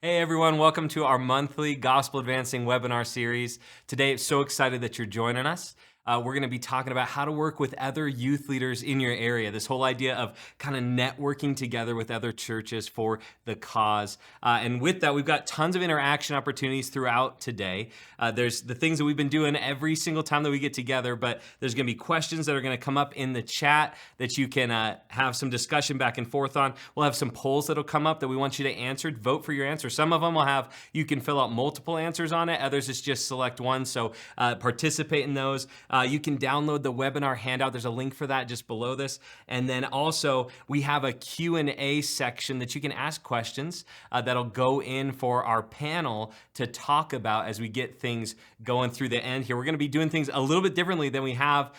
Hey everyone, welcome to our monthly Gospel Advancing webinar series. Today, I'm so excited that you're joining us. We're going to be talking about how to work with other youth leaders in your area. This whole idea of kind of networking together with other churches for the cause. And with that, we've got tons of interaction opportunities throughout today. There's the things that we've been doing every single time that we get together, but there's going to be questions that are going to come up in the chat that you can have some discussion back and forth on. We'll have some polls that'll come up that we want you to answer. Vote for your answer. Some of them will have, you can fill out multiple answers on it. Others is just select one. So participate in those. You can download the webinar handout. There's a link for that just below this. And then also we have a Q&A section that you can ask questions that'll go in for our panel to talk about as we get things going through the end here. We're going to be doing things a little bit differently than we have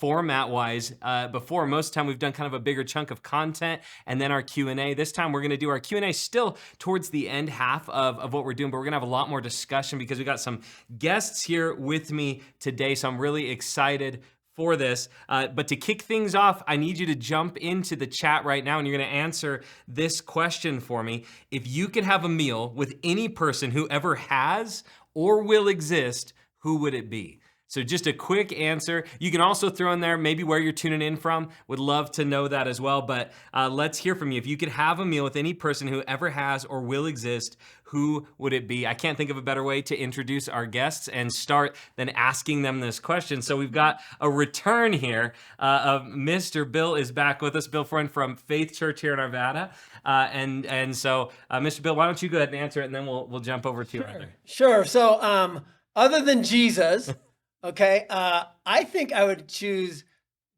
format-wise before. Most of the time we've done kind of a bigger chunk of content and then our Q&A. This time we're going to do our Q&A still towards the end half of what we're doing, but we're going to have a lot more discussion because we got some guests here with me today. So I'm really excited for this. But to kick things off, I need you to jump into the chat right now and you're going to answer this question for me. If you could have a meal with any person who ever has or will exist, who would it be? So just a quick answer. You can also throw in there maybe where you're tuning in from. Would love to know that as well. But let's hear from you. If you could have a meal with any person who ever has or will exist, who would it be? I can't think of a better way to introduce our guests and start than asking them this question. So we've got a return here of Mr. Bill is back with us. Bill Freund from Faith Church here in Arvada. So Mr. Bill, why don't you go ahead and answer it and then we'll jump over to you right there. Sure. So other than Jesus, okay, I think I would choose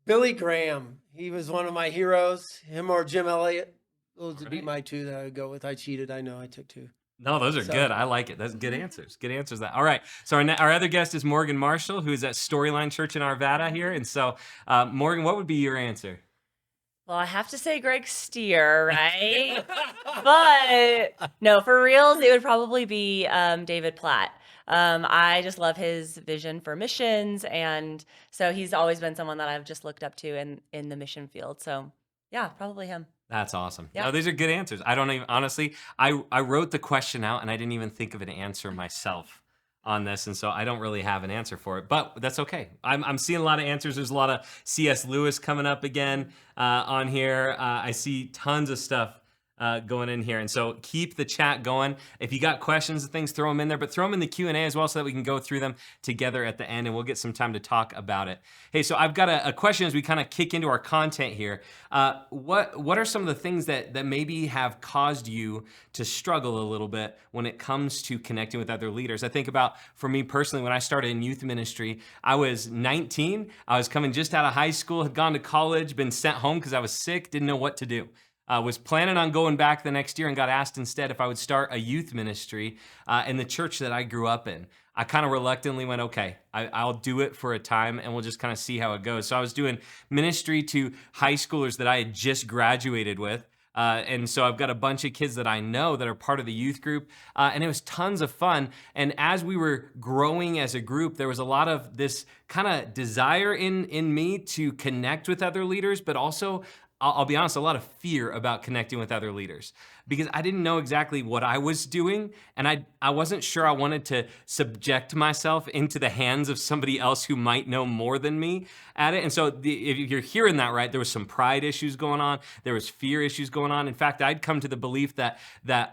Billy Graham. He was one of my heroes, him or Jim Elliott. Those would be my two that I would go with. I cheated. I know I took two. No, those are good. I like it. That's good answers. Good answers. That. All right. So our other guest is Morgan Marshall, who is at Storyline Church in Arvada here. And so, Morgan, what would be your answer? Well, I have to say Greg Stier, right? But no, for reals, it would probably be David Platt. I just love his vision for missions, and so he's always been someone that I've just looked up to in the mission field. So yeah, probably him. That's awesome. Yeah. No, these are good answers. I don't even, honestly, I wrote the question out and I didn't even think of an answer myself on this. And so I don't really have an answer for it, but that's okay. I'm seeing a lot of answers. There's a lot of C.S. Lewis coming up again on here. I see tons of stuff going in here. And so keep the chat going. If you got questions and things, throw them in there, but throw them in the Q&A as well so that we can go through them together at the end and we'll get some time to talk about it. Hey, so I've got a question as we kind of kick into our content here. What are some of the things that maybe have caused you to struggle a little bit when it comes to connecting with other leaders? I think about, for me personally, when I started in youth ministry, I was 19. I was coming just out of high school, had gone to college, been sent home because I was sick, didn't know what to do. Was planning on going back the next year and got asked instead if I would start a youth ministry in the church that I grew up in. I kind of reluctantly went, okay, I'll do it for a time and we'll just kind of see how it goes. So I was doing ministry to high schoolers that I had just graduated with. And so I've got a bunch of kids that I know that are part of the youth group, and it was tons of fun. And as we were growing as a group, there was a lot of this kind of desire in me to connect with other leaders, but also I'll be honest, a lot of fear about connecting with other leaders because I didn't know exactly what I was doing. And I wasn't sure I wanted to subject myself into the hands of somebody else who might know more than me at it. And so if you're hearing that right, there was some pride issues going on. There was fear issues going on. In fact, I'd come to the belief that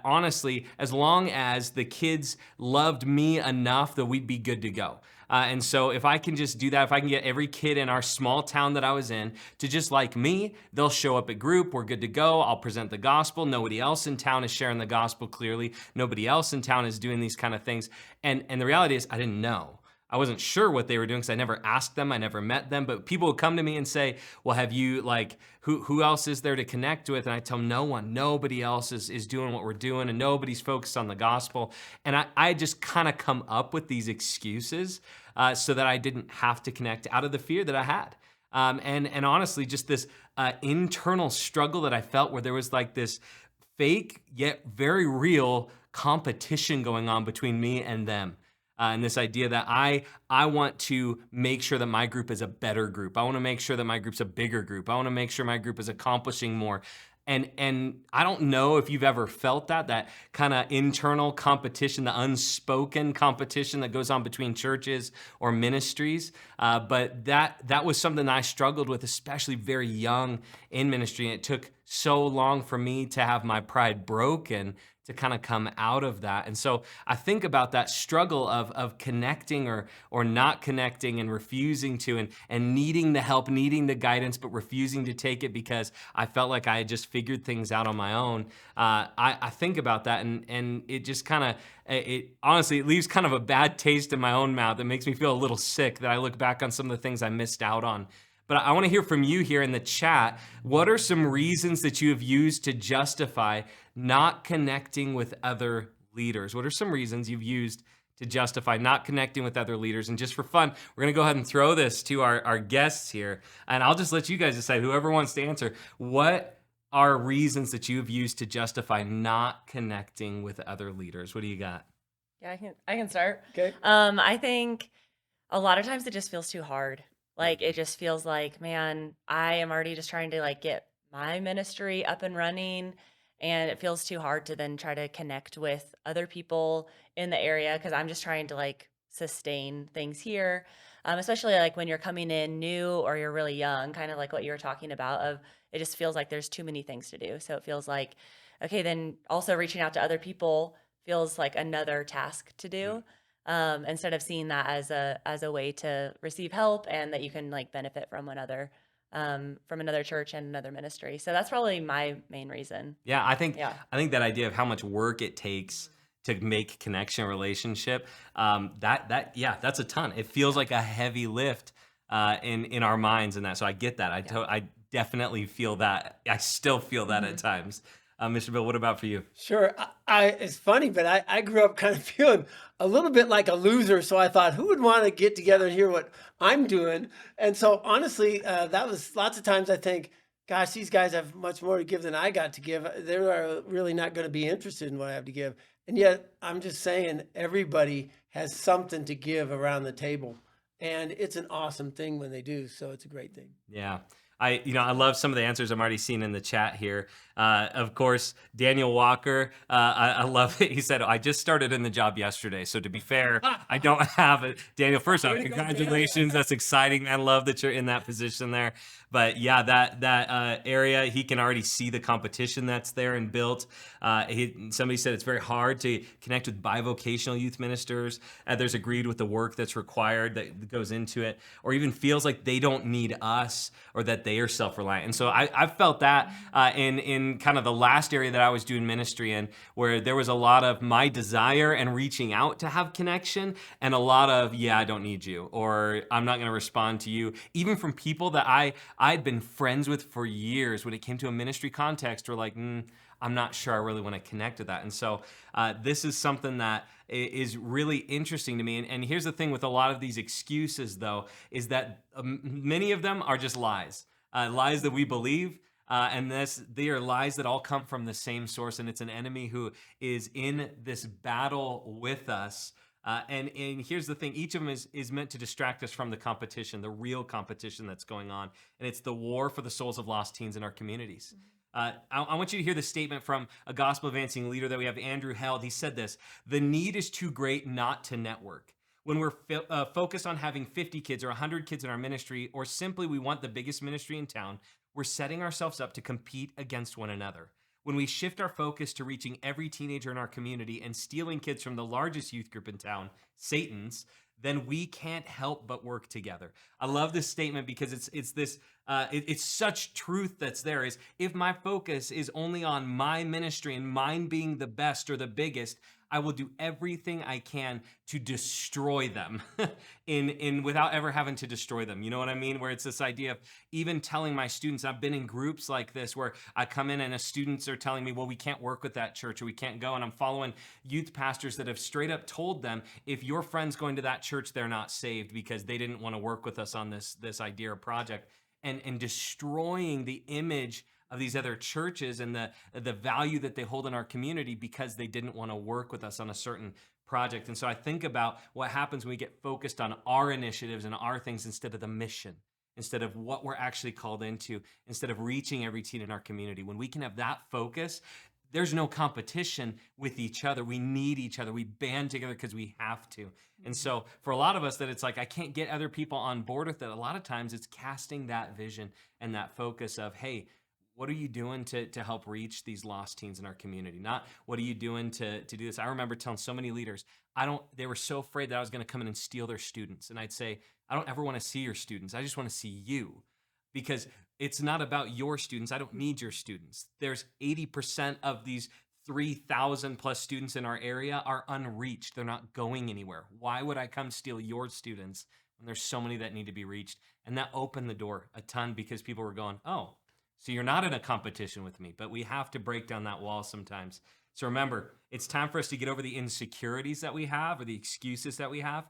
honestly, as long as the kids loved me enough, that we'd be good to go. And so if I can just do that, if I can get every kid in our small town that I was in to just like me, they'll show up at group, we're good to go, I'll present the gospel, nobody else in town is sharing the gospel clearly, nobody else in town is doing these kind of things. And the reality is I didn't know. I wasn't sure what they were doing because I never asked them, I never met them, but people would come to me and say, well, have you, like, who else is there to connect with? And I tell them, no one, nobody else is doing what we're doing and nobody's focused on the gospel. And I just kind of come up with these excuses so that I didn't have to connect out of the fear that I had. And honestly, just this internal struggle that I felt where there was like this fake yet very real competition going on between me and them. And this idea that I want to make sure that my group is a better group. I want to make sure that my group's a bigger group. I want to make sure my group is accomplishing more. And I don't know if you've ever felt that kind of internal competition, the unspoken competition that goes on between churches or ministries. But that was something I struggled with, especially very young in ministry. And it took so long for me to have my pride broken to kind of come out of that. And so I think about that struggle of connecting or not connecting and refusing to and needing the help, needing the guidance, but refusing to take it because I felt like I had just figured things out on my own. I think about that and it just kind of, it honestly, it leaves kind of a bad taste in my own mouth. It makes me feel a little sick that I look back on some of the things I missed out on. But I want to hear from you here in the chat. What are some reasons that you have used to justify not connecting with other leaders? What are some reasons you've used to justify not connecting with other leaders? And just for fun, we're going to go ahead and throw this to our guests here. And I'll just let you guys decide, whoever wants to answer, what are reasons that you've used to justify not connecting with other leaders? What do you got? Yeah, I can start. Okay. I think a lot of times it just feels too hard. Like it just feels like, man, I am already just trying to like get my ministry up and running, and it feels too hard to then try to connect with other people in the area because I'm just trying to like sustain things here. Especially like when you're coming in new or you're really young, kind of like what you were talking about of it just feels like there's too many things to do. So it feels like, okay, then also reaching out to other people feels like another task to do. Instead of seeing that as a way to receive help and that you can like benefit from another church and another ministry. So that's probably my main reason. Yeah, Yeah. I think that idea of how much work it takes to make connection, relationship, that's a ton. It feels like a heavy lift in our minds and that. So I get that. I definitely feel that. I still feel that at times. Mr. Bill, what about for you? Sure. It's funny, but I grew up kind of feeling a little bit like a loser. So I thought, who would want to get together and hear what I'm doing? And so honestly, that was lots of times I think, gosh, these guys have much more to give than I got to give. They're really not going to be interested in what I have to give. And yet I'm just saying everybody has something to give around the table. And it's an awesome thing when they do. So it's a great thing. Yeah. I love some of the answers I'm already seeing in the chat here. Of course, Daniel Walker, I love it. He said, I just started in the job yesterday. So to be fair, I don't have it. Daniel, first off, congratulations. That's exciting, man. Love that you're in that position there. But yeah, that area, he can already see the competition that's there and built. Somebody said it's very hard to connect with bivocational youth ministers. Others agreed with the work that's required that goes into it, or even feels like they don't need us or that they are self-reliant. And so I felt that in kind of the last area that I was doing ministry in, where there was a lot of my desire and reaching out to have connection and a lot of, yeah, I don't need you, or I'm not going to respond to you, even from people that I'd been friends with for years. When it came to a ministry context, we're like, I'm not sure I really want to connect to that. And so this is something that is really interesting to me. And here's the thing with a lot of these excuses, though, is that many of them are just lies, lies that we believe. And they are lies that all come from the same source. And it's an enemy who is in this battle with us. And here's the thing, each of them is meant to distract us from the competition, the real competition that's going on. And it's the war for the souls of lost teens in our communities. I want you to hear the statement from a gospel advancing leader that we have, Andrew Held. He said this: the need is too great not to network. When we're focused on having 50 kids or 100 kids in our ministry, or simply we want the biggest ministry in town, we're setting ourselves up to compete against one another. When we shift our focus to reaching every teenager in our community and stealing kids from the largest youth group in town, Satan's, then we can't help but work together. I love this statement because it's such truth that's there. Is if my focus is only on my ministry and mine being the best or the biggest, I will do everything I can to destroy them in without ever having to destroy them. You know what I mean? Where it's this idea of even telling my students, I've been in groups like this where I come in and students are telling me, well, we can't work with that church or we can't go. And I'm following youth pastors that have straight up told them, if your friend's going to that church, they're not saved because they didn't want to work with us on this idea or project, and destroying the image of these other churches and the value that they hold in our community because they didn't want to work with us on a certain project. And so I think about what happens when we get focused on our initiatives and our things instead of the mission instead of what we're actually called into, instead of reaching every teen in our community. When we can have that focus, there's no competition with each other. We need each other. We band together because we have to. And so for a lot of us that it's like, I can't get other people on board with it. A lot of times it's casting that vision and that focus of, hey, what are you doing to help reach these lost teens in our community? Not what are you doing to do this? I remember telling so many leaders, they were so afraid that I was going to come in and steal their students. And I'd say, I don't ever want to see your students. I just want to see you, because it's not about your students. I don't need your students. There's 80% of these 3,000 plus students in our area are unreached. They're not going anywhere. Why would I come steal your students when there's so many that need to be reached? And that opened the door a ton, because people were going, oh, so you're not in a competition with me. But we have to break down that wall sometimes. So remember, it's time for us to get over the insecurities that we have, or the excuses that we have,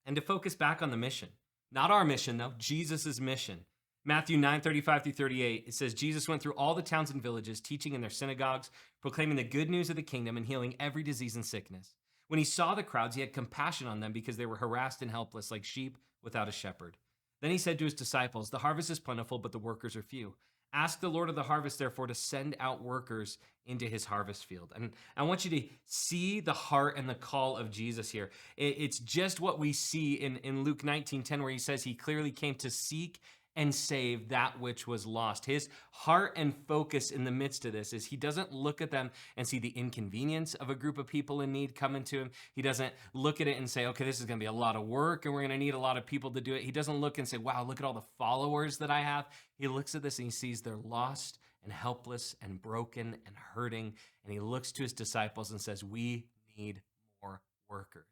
and to focus back on the mission. Not our mission, though, Jesus's mission. Matthew 9:35-38, it says, Jesus went through all the towns and villages, teaching in their synagogues, proclaiming the good news of the kingdom, and healing every disease and sickness. When he saw the crowds, he had compassion on them, because they were harassed and helpless, like sheep without a shepherd. Then he said to his disciples, the harvest is plentiful, but the workers are few. Ask the Lord of the harvest, therefore, to send out workers into his harvest field. And I want you to see the heart and the call of Jesus here. It's just what we see in Luke 19:10, where he says he clearly came to seek and save that which was lost. His heart and focus in the midst of this is he doesn't look at them and see the inconvenience of a group of people in need coming to him. He doesn't look at it and say, okay, this is going to be a lot of work and we're going to need a lot of people to do it. He doesn't look and say, wow, look at all the followers that I have. He looks at this and he sees they're lost and helpless and broken and hurting. And he looks to his disciples and says, we need more workers.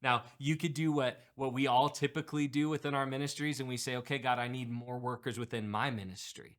Now, you could do what we all typically do within our ministries, and we say, okay, God, I need more workers within my ministry.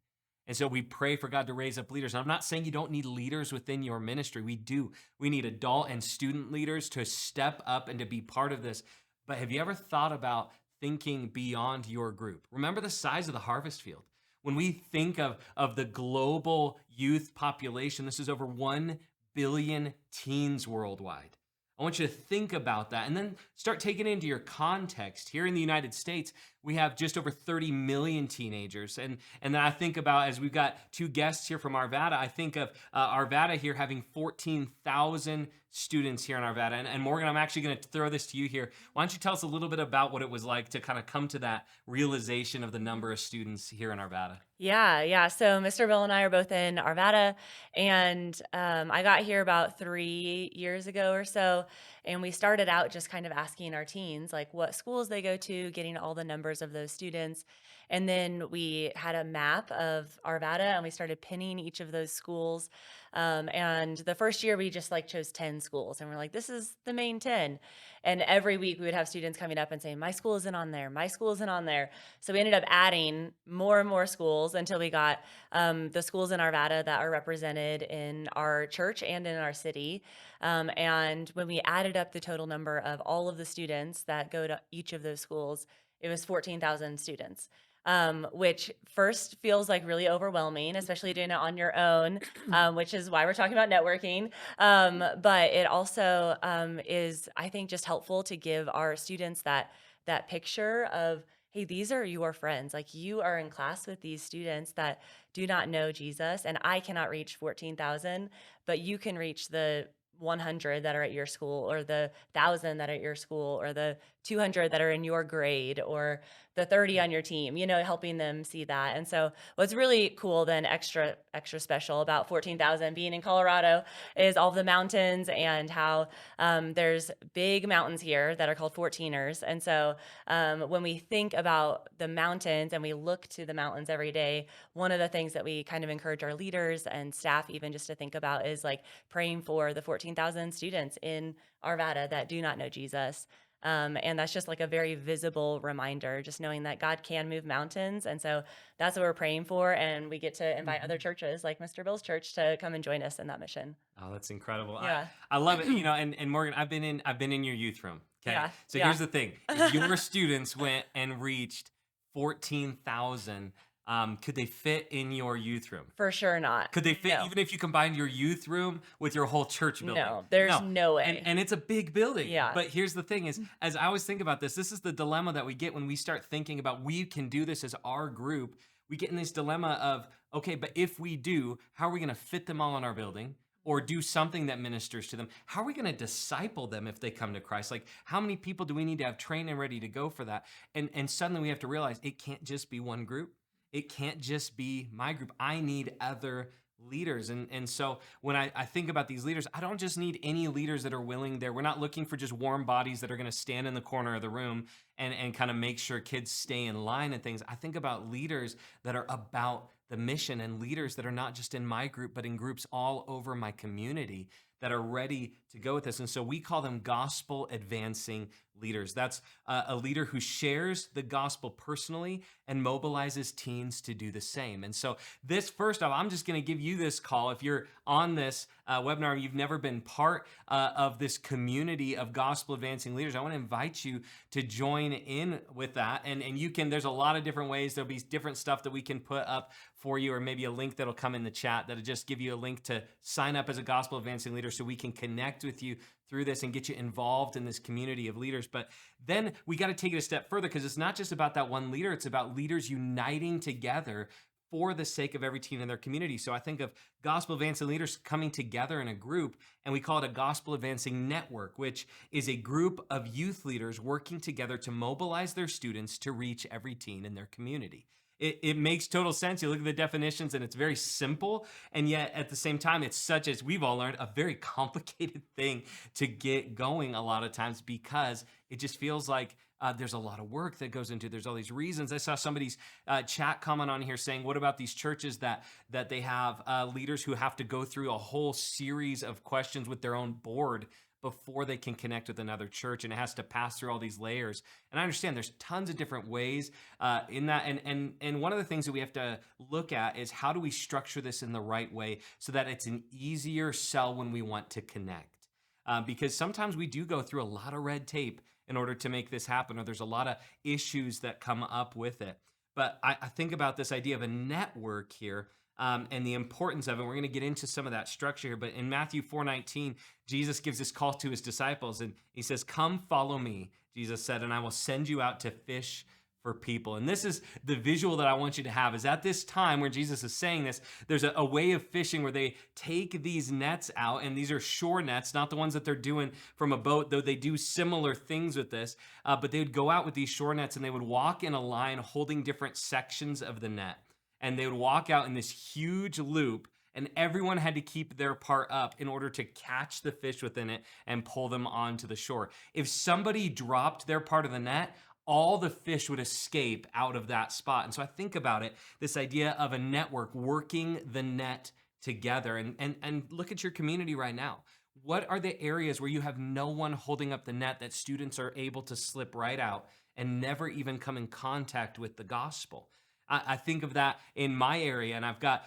And so we pray for God to raise up leaders. And I'm not saying you don't need leaders within your ministry. We do. We need adult and student leaders to step up and to be part of this. But have you ever thought about thinking beyond your group? Remember the size of the harvest field. When we think of the global youth population, this is over 1 billion teens worldwide. I want you to think about that and then start taking it into your context. Here in the United States, we have just over 30 million teenagers. And then I think about, as we've got two guests here from Arvada, I think of Arvada here having 14,000 students here in Arvada. And Morgan, I'm actually going to throw this to you here. Why don't you tell us a little bit about what it was like to kind of come to that realization of the number of students here in Arvada? Yeah. So Mr. Bill and I are both in Arvada, and I got here about 3 years ago or so, and we started out just kind of asking our teens like what schools they go to, getting all the numbers of those students. And then we had a map of Arvada and we started pinning each of those schools. And the first year we just like chose 10 schools and we're like, this is the main 10. And every week we would have students coming up and saying, my school isn't on there. My school isn't on there. So we ended up adding more and more schools until we got the schools in Arvada that are represented in our church and in our city. And when we added up the total number of all of the students that go to each of those schools, it was 14,000 students, which first feels like really overwhelming, especially doing it on your own, which is why we're talking about networking. But it also is, I think, just helpful to give our students that picture of, hey, these are your friends. Like you are in class with these students that do not know Jesus, and I cannot reach 14,000, but you can reach the 100 that are at your school, or the 1,000 that are at your school, or the 200 that are in your grade, or the 30 on your team, helping them see that. And so what's really cool then, extra special about 14,000 being in Colorado, is all the mountains and how there's big mountains here that are called 14ers. And so when we think about the mountains and we look to the mountains every day, one of the things that we kind of encourage our leaders and staff even just to think about is like praying for the 14,000 students in Arvada that do not know Jesus. And that's just like a very visible reminder, just knowing that God can move mountains. And so that's what we're praying for. And we get to invite other churches like Mr. Bill's church to come and join us in that mission. Oh, that's incredible. Yeah. I love it. And Morgan, I've been in your youth room. Okay. Yeah. So here's the thing. If your students went and reached 14,000, Could they fit in your youth room? For sure not. Could they fit No. even if you combined your youth room with your whole church building? No, there's no way. And it's a big building. Yeah. But here's the thing is, as I always think about this is the dilemma that we get when we start thinking about we can do this as our group. We get in this dilemma of, okay, but if we do, how are we going to fit them all in our building? Or do something that ministers to them? How are we going to disciple them if they come to Christ? Like, how many people do we need to have trained and ready to go for that? And suddenly we have to realize it can't just be one group. It can't just be my group. I need other leaders. And so when I think about these leaders, I don't just need any leaders that are willing there. We're not looking for just warm bodies that are going to stand in the corner of the room and kind of make sure kids stay in line and things. I think about leaders that are about the mission and leaders that are not just in my group, but in groups all over my community that are ready to go with this. And so we call them gospel advancing leaders. That's a leader who shares the gospel personally and mobilizes teens to do the same. And so this, first off, I'm just going to give you this call. If you're on this webinar, you've never been part of this community of gospel advancing leaders, I want to invite you to join in with that. And you can, there's a lot of different ways. There'll be different stuff that we can put up for you, or maybe a link that'll come in the chat that'll just give you a link to sign up as a gospel advancing leader so we can connect with you through this and get you involved in this community of leaders. But then we got to take it a step further, because it's not just about that one leader, it's about leaders uniting together for the sake of every teen in their community. So I think of gospel advancing leaders coming together in a group, and we call it a gospel advancing network, which is a group of youth leaders working together to mobilize their students to reach every teen in their community. It makes total sense. You look at the definitions and it's very simple. And yet at the same time, it's such, as we've all learned, a very complicated thing to get going a lot of times, because it just feels like there's a lot of work that goes into it. There's all these reasons. I saw somebody's chat comment on here saying, what about these churches that they have leaders who have to go through a whole series of questions with their own board before they can connect with another church, and it has to pass through all these layers. And I understand there's tons of different ways in that. And one of the things that we have to look at is, how do we structure this in the right way so that it's an easier sell when we want to connect? Because sometimes we do go through a lot of red tape in order to make this happen, or there's a lot of issues that come up with it. But I think about this idea of a network here, and the importance of it. We're going to get into some of that structure here. But in Matthew 4:19, Jesus gives this call to his disciples, and he says, "Come follow me," Jesus said, "and I will send you out to fish for people." And this is the visual that I want you to have, is at this time where Jesus is saying this, there's a way of fishing where they take these nets out, and these are shore nets, not the ones that they're doing from a boat, though they do similar things with this. But they would go out with these shore nets, and they would walk in a line holding different sections of the net. And they would walk out in this huge loop, and everyone had to keep their part up in order to catch the fish within it and pull them onto the shore. If somebody dropped their part of the net, all the fish would escape out of that spot. And so I think about it, this idea of a network working the net together. And look at your community right now. What are the areas where you have no one holding up the net that students are able to slip right out and never even come in contact with the gospel? I think of that in my area, and I've got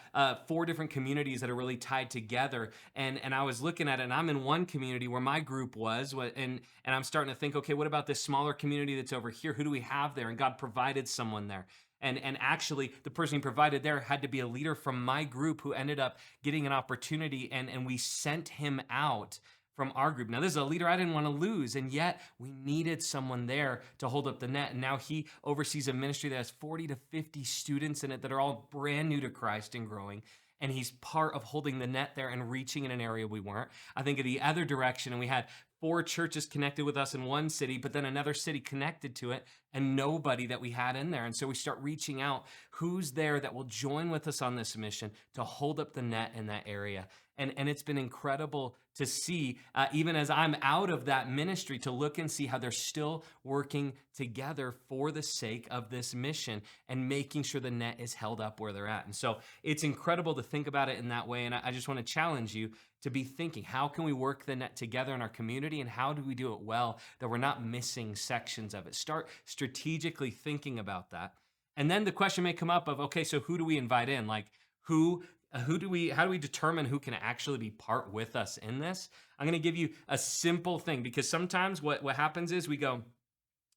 4 different communities that are really tied together. And I was looking at it, and I'm in one community where my group was, and I'm starting to think, okay, what about this smaller community that's over here? Who do we have there? And God provided someone there. And actually, the person he provided there had to be a leader from my group who ended up getting an opportunity, and we sent him out from our group. Now, this is a leader I didn't want to lose, and yet we needed someone there to hold up the net. And now he oversees a ministry that has 40 to 50 students in it that are all brand new to Christ and growing. And he's part of holding the net there and reaching in an area we weren't. I think of the other direction, and we had 4 churches connected with us in one city, but then another city connected to it, and nobody that we had in there. And so we start reaching out, who's there that will join with us on this mission to hold up the net in that area. And it's been incredible to see, even as I'm out of that ministry, to look and see how they're still working together for the sake of this mission and making sure the net is held up where they're at. And so it's incredible to think about it in that way. And I just want to challenge you to be thinking, how can we work the net together in our community, and how do we do it well that we're not missing sections of it? Start strategically thinking about that. And then the question may come up of, okay, so who do we invite in? Like, how do we determine who can actually be part with us in this? I'm going to give you a simple thing, because sometimes what happens is we go,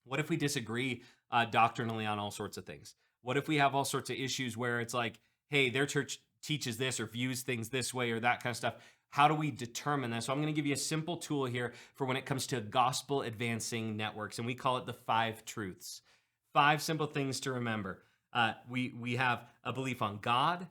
what if we disagree doctrinally on all sorts of things? What if we have all sorts of issues where it's like, hey, their church teaches this or views things this way or that kind of stuff? How do we determine that? So I'm going to give you a simple tool here for when it comes to gospel advancing networks, and we call it the 5 truths. 5 simple things to remember. We have a belief on God,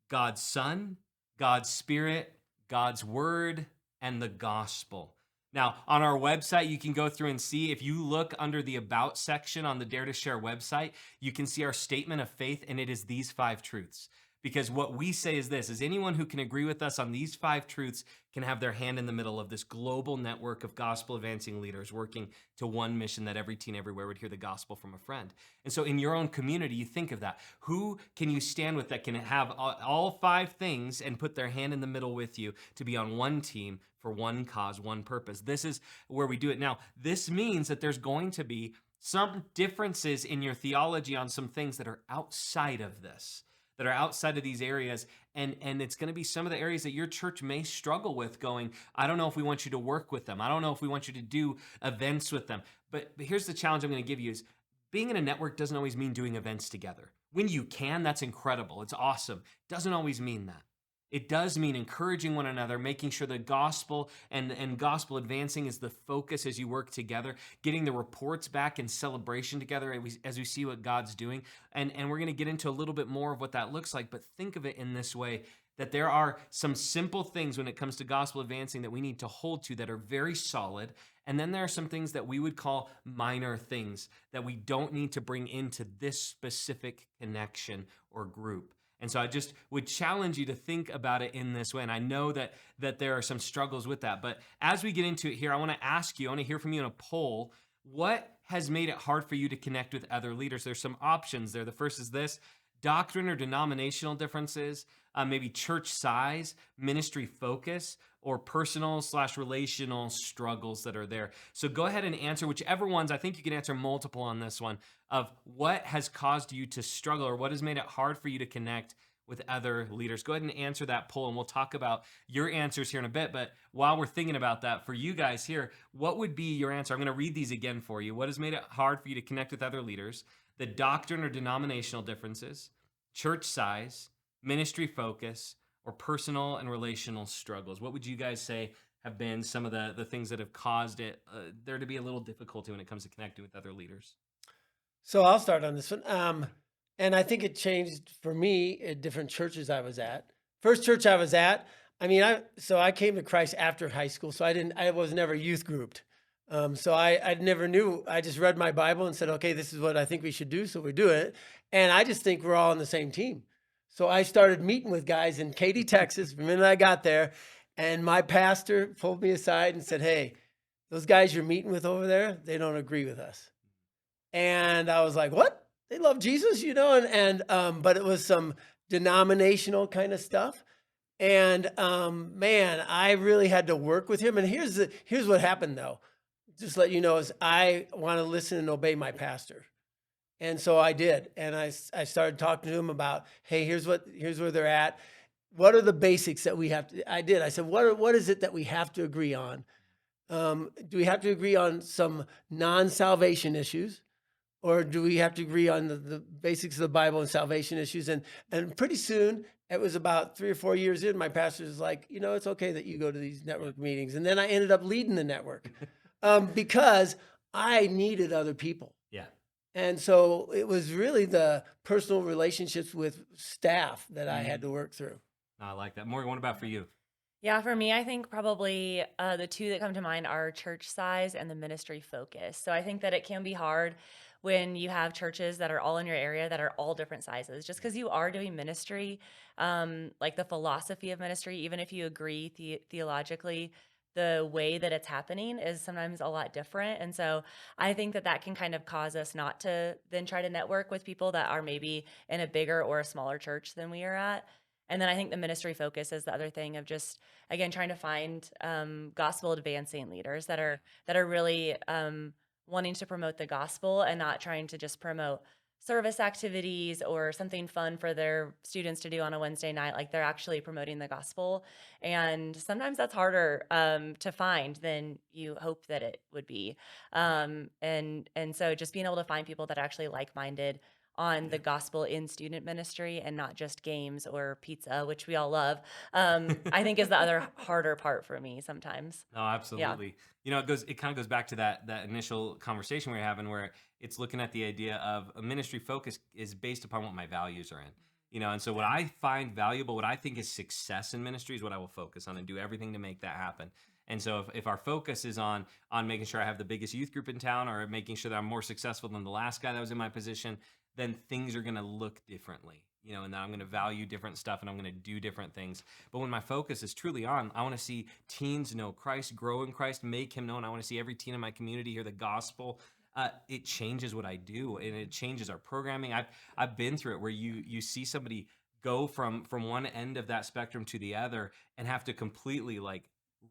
God's Son, God's Spirit, God's Word, and the gospel. Now, on our website, you can go through and see. If you look under the About section on the Dare to Share website, you can see our statement of faith, and it is these 5 truths. Because what we say is this, is anyone who can agree with us on these 5 truths can have their hand in the middle of this global network of gospel advancing leaders working to one mission, that every teen everywhere would hear the gospel from a friend. And so in your own community, you think of that. Who can you stand with that can have all 5 things and put their hand in the middle with you to be on one team for one cause, one purpose? This is where we do it. Now, this means that there's going to be some differences in your theology on some things that are outside of this, that are outside of these areas. And it's going to be some of the areas that your church may struggle with going, I don't know if we want you to work with them. I don't know if we want you to do events with them. But here's the challenge I'm going to give you is being in a network doesn't always mean doing events together. When you can, that's incredible. It's awesome. Doesn't always mean that. It does mean encouraging one another, making sure the gospel and gospel advancing is the focus as you work together, getting the reports back in celebration together as we see what God's doing. And we're going to get into a little bit more of what that looks like, but think of it in this way, that there are some simple things when it comes to gospel advancing that we need to hold to that are very solid. And then there are some things that we would call minor things that we don't need to bring into this specific connection or group. And so I just would challenge you to think about it in this way. And I know that there are some struggles with that. But as we get into it here, I want to ask you, I want to hear from you in a poll. What has made it hard for you to connect with other leaders? There's some options there. The first is this: doctrine or denominational differences, maybe church size, ministry focus, or personal/relational struggles that are there. So go ahead and answer whichever ones. I think you can answer multiple on this one, of what has caused you to struggle or what has made it hard for you to connect with other leaders. Go ahead and answer that poll, and we'll talk about your answers here in a bit. But while we're thinking about that, for you guys here, what would be your answer? I'm going to read these again for you. What has made it hard for you to connect with other leaders? The doctrine or denominational differences, church size, ministry focus, or personal and relational struggles. What would you guys say have been some of the things that have caused it there to be a little difficulty when it comes to connecting with other leaders? So I'll start on this one. And I think it changed for me at different churches I was at. First church I was at, I came to Christ after high school, so I was never youth grouped. So I never knew. I just read my Bible and said, okay, this is what I think we should do, so we do it. And I just think we're all on the same team. So I started meeting with guys in Katy, Texas, the minute I got there, and my pastor pulled me aside and said, hey, those guys you're meeting with over there, they don't agree with us. And I was like, what? They love Jesus, but it was some denominational kind of stuff. And man, I really had to work with him. And here's what happened though. Just to let you know, is I want to listen and obey my pastor. And so I did. And I started talking to him about, hey, here's where they're at. What are the basics that we have to, I did. I said, what is it that we have to agree on? Do we have to agree on some non-salvation issues? Or do we have to agree on the basics of the Bible and salvation issues? And pretty soon, it was about 3 or 4 years in, my pastor was like, it's okay that you go to these network meetings. And then I ended up leading the network because I needed other people. Yeah. And so it was really the personal relationships with staff that I had to work through. I like that. Morgan, what about for you? Yeah, for me, I think probably the 2 that come to mind are church size and the ministry focus. So I think that it can be hard when you have churches that are all in your area that are all different sizes. Just because you are doing ministry, like the philosophy of ministry, even if you agree theologically, the way that it's happening is sometimes a lot different. And so I think that can kind of cause us not to then try to network with people that are maybe in a bigger or a smaller church than we are at. And then I think the ministry focus is the other thing of just, again, trying to find gospel advancing leaders that are really wanting to promote the gospel and not trying to just promote service activities or something fun for their students to do on a Wednesday night. Like they're actually promoting the gospel. And sometimes that's harder to find than you hope that it would be. And so just being able to find people that are actually like-minded on the gospel in student ministry and not just games or pizza, which we all love, I think is the other harder part for me sometimes. No, absolutely. It kind of goes back to that initial conversation we were having where it's looking at the idea of a ministry focus is based upon what my values are in. And so what I find valuable, what I think is success in ministry is what I will focus on and do everything to make that happen. And so if our focus is on making sure I have the biggest youth group in town or making sure that I'm more successful than the last guy that was in my position, then things are going to look differently, and then I'm going to value different stuff and I'm going to do different things. But when my focus is truly on, I want to see teens know Christ, grow in Christ, make him known. I want to see every teen in my community hear the gospel. It changes what I do and it changes our programming. I've been through it where you see somebody go from one end of that spectrum to the other and have to completely like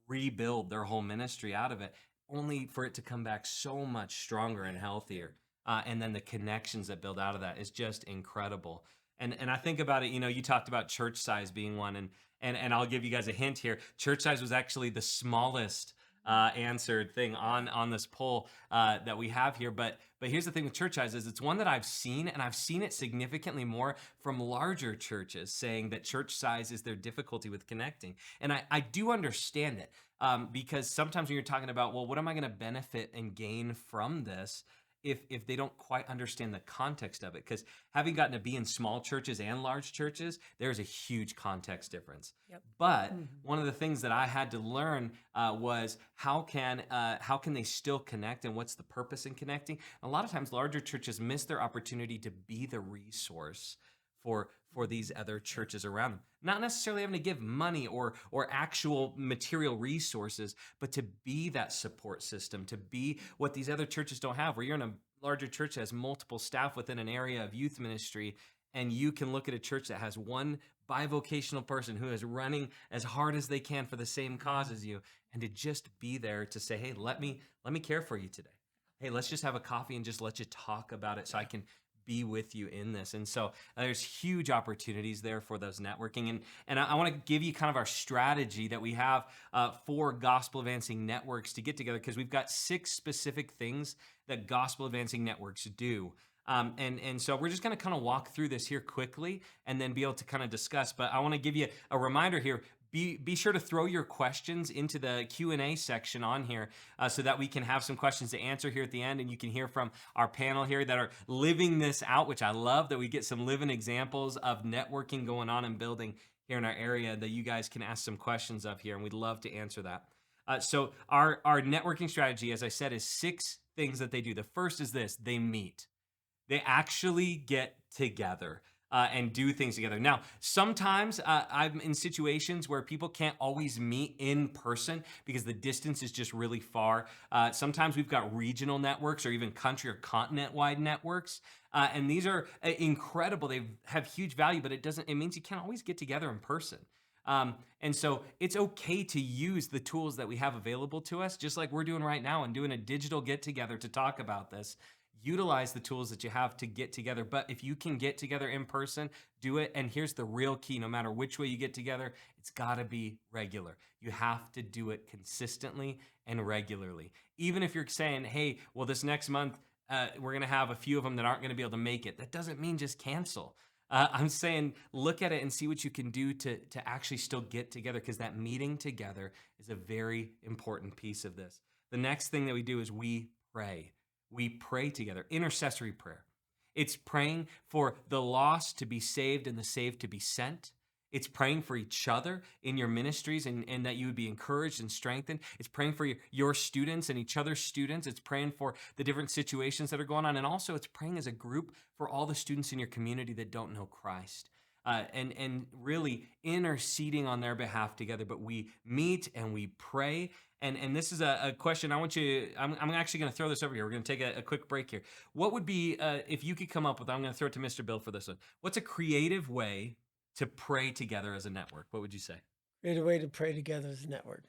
rebuild their whole ministry out of it, only for it to come back so much stronger and healthier. And then the connections that build out of that is just incredible. And I think about it, you talked about church size being one, and I'll give you guys a hint here. Church size was actually the smallest answered thing on this poll that we have here. But here's the thing with church size is it's one that I've seen, and I've seen it significantly more from larger churches saying that church size is their difficulty with connecting. And I do understand it because sometimes when you're talking about, well, what am I going to benefit and gain from this? If they don't quite understand the context of it, because having gotten to be in small churches and large churches, there's a huge context difference. Yep. But one of the things that I had to learn was how can they still connect and what's the purpose in connecting? A lot of times larger churches miss their opportunity to be the resource for these other churches around them. Not necessarily having to give money or actual material resources, but to be that support system, to be what these other churches don't have, where you're in a larger church that has multiple staff within an area of youth ministry, and you can look at a church that has one bivocational person who is running as hard as they can for the same cause as you, and to just be there to say, hey, let me care for you today. Hey, let's just have a coffee and just let you talk about it so I can be with you in this. And so there's huge opportunities there for those networking. And I want to give you kind of our strategy that we have for gospel advancing networks to get together, because we've got 6 specific things that gospel advancing networks do. And so we're just going to kind of walk through this here quickly and then be able to kind of discuss. But I want to give you a reminder here. Be sure to throw your questions into the Q&A section on here so that we can have some questions to answer here at the end, and you can hear from our panel here that are living this out, which I love that we get some living examples of networking going on and building here in our area that you guys can ask some questions of here, and we'd love to answer that. So our networking strategy, as I said, is 6 things that they do. The first is this: they meet. They actually get together and do things together. Now, sometimes I'm in situations where people can't always meet in person because the distance is just really far. Sometimes we've got regional networks or even country or continent-wide networks. And these are incredible. They have huge value, but it means you can't always get together in person. And so it's okay to use the tools that we have available to us, just like we're doing right now and doing a digital get-together to talk about this. Utilize the tools that you have to get together. But if you can get together in person, do it. And here's the real key: no matter which way you get together, it's got to be regular. You have to do it consistently and regularly. Even if you're saying, hey, well, this next month, we're going to have a few of them that aren't going to be able to make it. That doesn't mean just cancel. I'm saying look at it and see what you can do to actually still get together, because that meeting together is a very important piece of this. The next thing that we do is we pray. We pray together. Intercessory prayer. It's praying for the lost to be saved and the saved to be sent. It's praying for each other in your ministries and that you would be encouraged and strengthened. It's praying for your students and each other's students. It's praying for the different situations that are going on. And also it's praying as a group for all the students in your community that don't know Christ. And really interceding on their behalf together. But we meet and we pray. And this is a question I want you, I'm actually going to throw this over here. We're going to take a quick break here. What would be, if you could come up with, I'm going to throw it to Mr. Bill for this one. What's a creative way to pray together as a network? What would you say? Create a way to pray together as a network.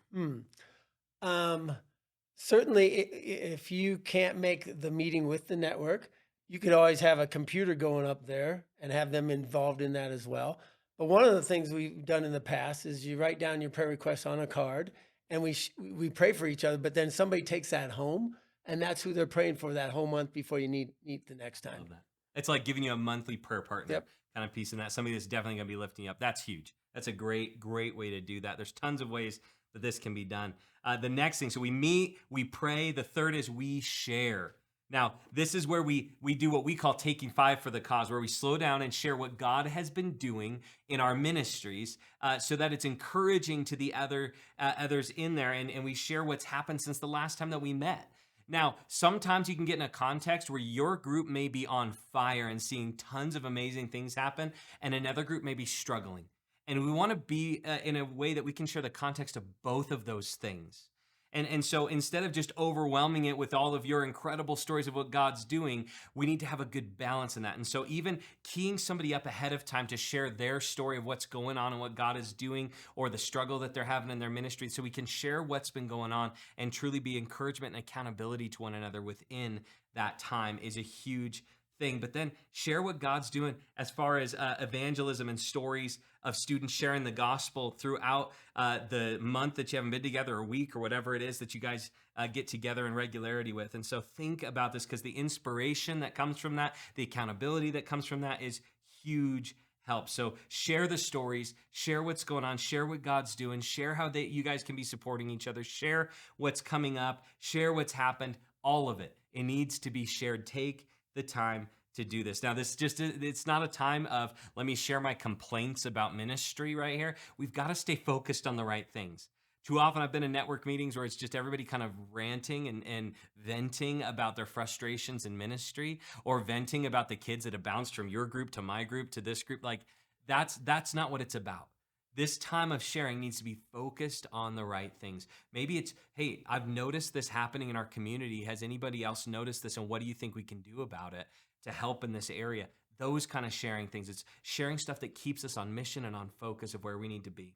Certainly, if you can't make the meeting with the network, you could always have a computer going up there and have them involved in that as well. But one of the things we've done in the past is you write down your prayer requests on a card, and we pray for each other, but then somebody takes that home, and that's who they're praying for that whole month before you meet the next time. Love that. It's like giving you a monthly prayer partner Yep. kind of piece in that. Somebody that's definitely going to be lifting you up. That's huge. That's a great, great way to do that. There's tons of ways that this can be done. The next thing, so we meet, we pray. The third is we share. Now, this is where we do what we call taking five for the cause, where we slow down and share what God has been doing in our ministries, so that it's encouraging to the others in there, and we share what's happened since the last time that we met. Now, sometimes you can get in a context where your group may be on fire and seeing tons of amazing things happen, and another group may be struggling. And we want to be in a way that we can share the context of both of those things. And so instead of just overwhelming it with all of your incredible stories of what God's doing, we need to have a good balance in that. And so even keying somebody up ahead of time to share their story of what's going on and what God is doing, or the struggle that they're having in their ministry, so we can share what's been going on and truly be encouragement and accountability to one another within that time, is a huge thing. But then share what God's doing as far as evangelism and stories of students sharing the gospel throughout the month that you haven't been together, or week, or whatever it is that you guys get together in regularity with. And so think about this, because the inspiration that comes from that, the accountability that comes from that, is huge help. So share the stories, share what's going on, share what God's doing, share how you guys can be supporting each other, share what's coming up, share what's happened, all of it. It needs to be shared. Take the time to do this. Now, it's not a time of, let me share my complaints about ministry right here. We've got to stay focused on the right things. Too often I've been in network meetings where it's just everybody kind of ranting and venting about their frustrations in ministry, or venting about the kids that have bounced from your group to my group to this group. Like, that's not what it's about. This time of sharing needs to be focused on the right things. Maybe it's, hey, I've noticed this happening in our community. Has anybody else noticed this? And what do you think we can do about it to help in this area? Those kind of sharing things. It's sharing stuff that keeps us on mission and on focus of where we need to be.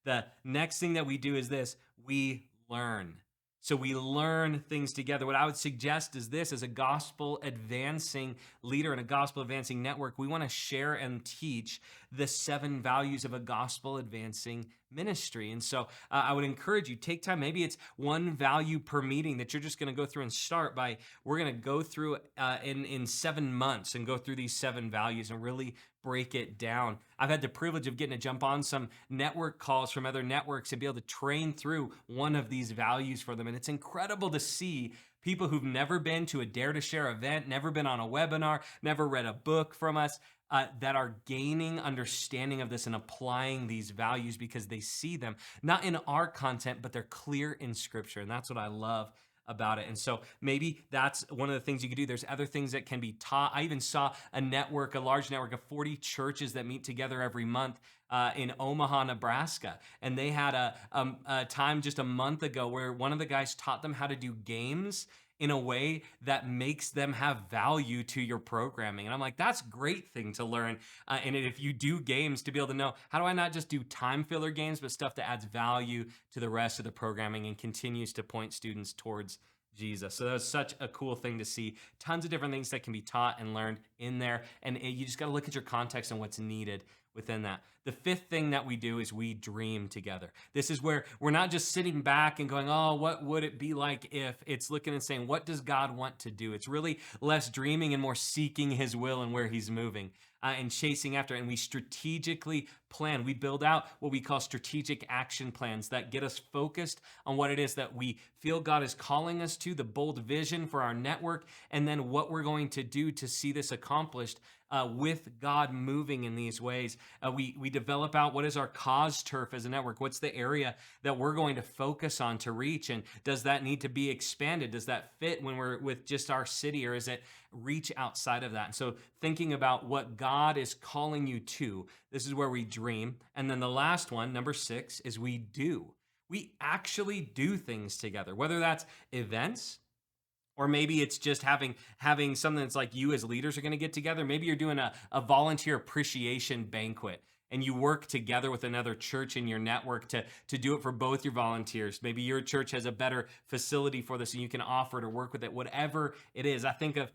The next thing that we do is this: we learn. So we learn things together. What I would suggest is this: as a gospel advancing leader and a gospel advancing network, we want to share and teach the 7 values of a gospel advancing ministry. And so I would encourage you, take time. Maybe it's 1 value per meeting that you're just going to go through and start by. We're going to go through in 7 months and go through these 7 values and really break it down. I've had the privilege of getting to jump on some network calls from other networks and be able to train through one of these values for them. And it's incredible to see people who've never been to a Dare to Share event, never been on a webinar, never read a book from us, that are gaining understanding of this and applying these values because they see them, not in our content, but they're clear in Scripture. And that's what I love about it. And so maybe that's one of the things you could do. There's other things that can be taught. I even saw a large network of 40 churches that meet together every month in Omaha, Nebraska. And they had a time just a month ago where one of the guys taught them how to do games in a way that makes them have value to your programming. And I'm like, that's a great thing to learn. And if you do games, to be able to know, how do I not just do time filler games, but stuff that adds value to the rest of the programming and continues to point students towards Jesus. So that was such a cool thing to see. Tons of different things that can be taught and learned in there. And you just got to look at your context and what's needed within that. The 5th thing that we do is we dream together. This is where we're not just sitting back and going, oh, what would it be like if? It's looking and saying, what does God want to do? It's really less dreaming and more seeking His will and where He's moving and chasing after. And we strategically plan. We build out what we call strategic action plans that get us focused on what it is that we feel God is calling us to, the bold vision for our network, and then what we're going to do to see this accomplished with God moving in these ways. We develop out what is our cause turf as a network. What's the area that we're going to focus on to reach? And does that need to be expanded? Does that fit when we're with just our city, or is it reach outside of that? And so thinking about what God is calling you to, this is where we dream. And then the last one, number 6, is we do. We actually do things together, whether that's events, or maybe it's just having something that's like you as leaders are going to get together. Maybe you're doing a volunteer appreciation banquet. and you work together with another church in your network to do it for both your volunteers. Maybe your church has a better facility for this and you can offer to work with it, whatever it is. I think of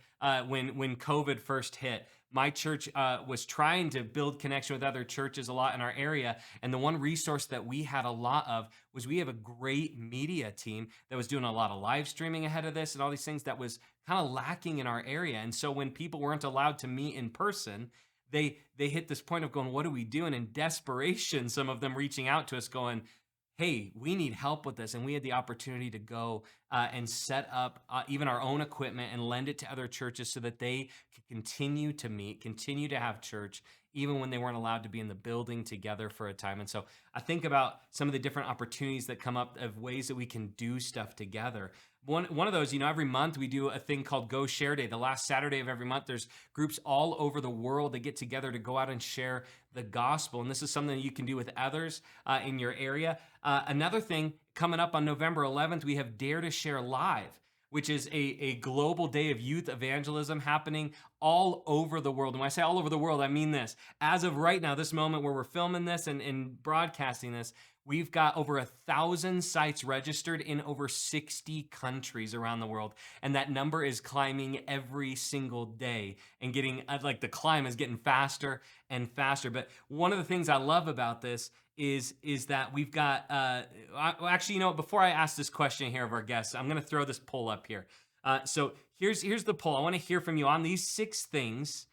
when COVID first hit, my church was trying to build connection with other churches a lot in our area. And the one resource that we had a lot of was we have a great media team that was doing a lot of live streaming ahead of this and all these things that was kind of lacking in our area. And so when people weren't allowed to meet in person, they hit this point of going, what do we do? And in desperation, some of them reaching out to us going, hey, we need help with this. And we had the opportunity to go and set up even our own equipment and lend it to other churches so that they could continue to meet, continue to have church, even when they weren't allowed to be in the building together for a time. And so I think about some of the different opportunities that come up of ways that we can do stuff together. One of those, every month we do a thing called Go Share Day. The last Saturday of every month, there's groups all over the world that get together to go out and share the gospel. And this is something that you can do with others in your area. Another thing coming up on November 11th, we have Dare to Share Live, which is a global day of youth evangelism happening all over the world. And when I say all over the world, I mean this. As of right now, this moment where we're filming this and broadcasting this, we've got over 1,000 sites registered in over 60 countries around the world. And that number is climbing every single day and getting, the climb is getting faster and faster. But one of the things I love about this is that we've got, actually, before I ask this question here of our guests, I'm going to throw this poll up here. So here's the poll. I want to hear from you on these 6 things.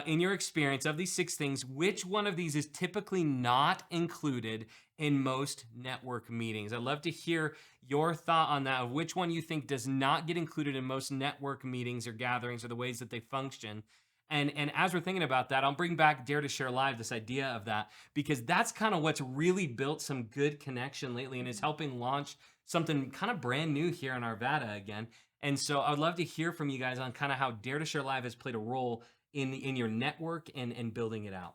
In your experience of these 6 things, which one of these is typically not included in most network meetings? I'd love to hear your thought on that, of which one you think does not get included in most network meetings or gatherings or the ways that they function. And as we're thinking about that, I'll bring back Dare to Share Live, this idea of that, because that's kind of what's really built some good connection lately and is helping launch something kind of brand new here in Arvada again. And so I'd love to hear from you guys on kind of how Dare to Share Live has played a role in your network and building it out.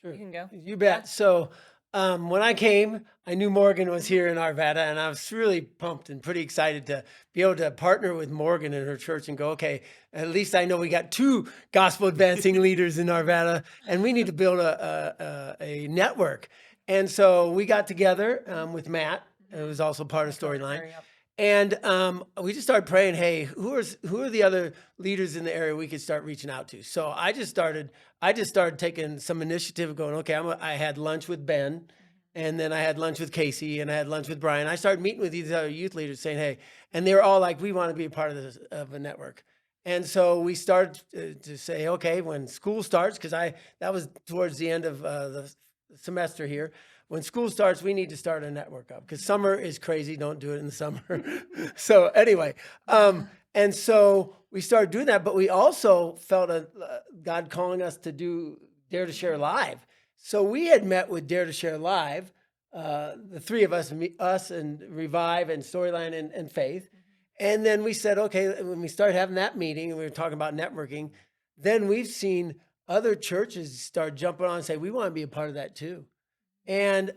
Sure. You can go. You bet. So when I came, I knew Morgan was here in Arvada, and I was really pumped and pretty excited to be able to partner with Morgan and her church and go, okay, at least I know we got 2 gospel advancing leaders in Arvada, and we need to build a network. And so we got together with Matt, who was also part of Storyline. And we just started praying, hey, who are the other leaders in the area we could start reaching out to? So I just started taking some initiative, going, okay, I had lunch with Ben, and then I had lunch with Casey, and I had lunch with Brian. I started meeting with these other youth leaders, saying, hey, and they were all like, we want to be a part of this, of a network. And so we started to say, okay, when school starts, because that was towards the end of the semester here. When school starts, we need to start a network up because summer is crazy. Don't do it in the summer. So anyway, and so we started doing that, but we also felt God calling us to do Dare to Share Live. So we had met with Dare to Share Live, the 3 of us, us and Revive and Storyline and Faith. And then we said, okay, when we started having that meeting and we were talking about networking, then we've seen other churches start jumping on and say, we want to be a part of that too. And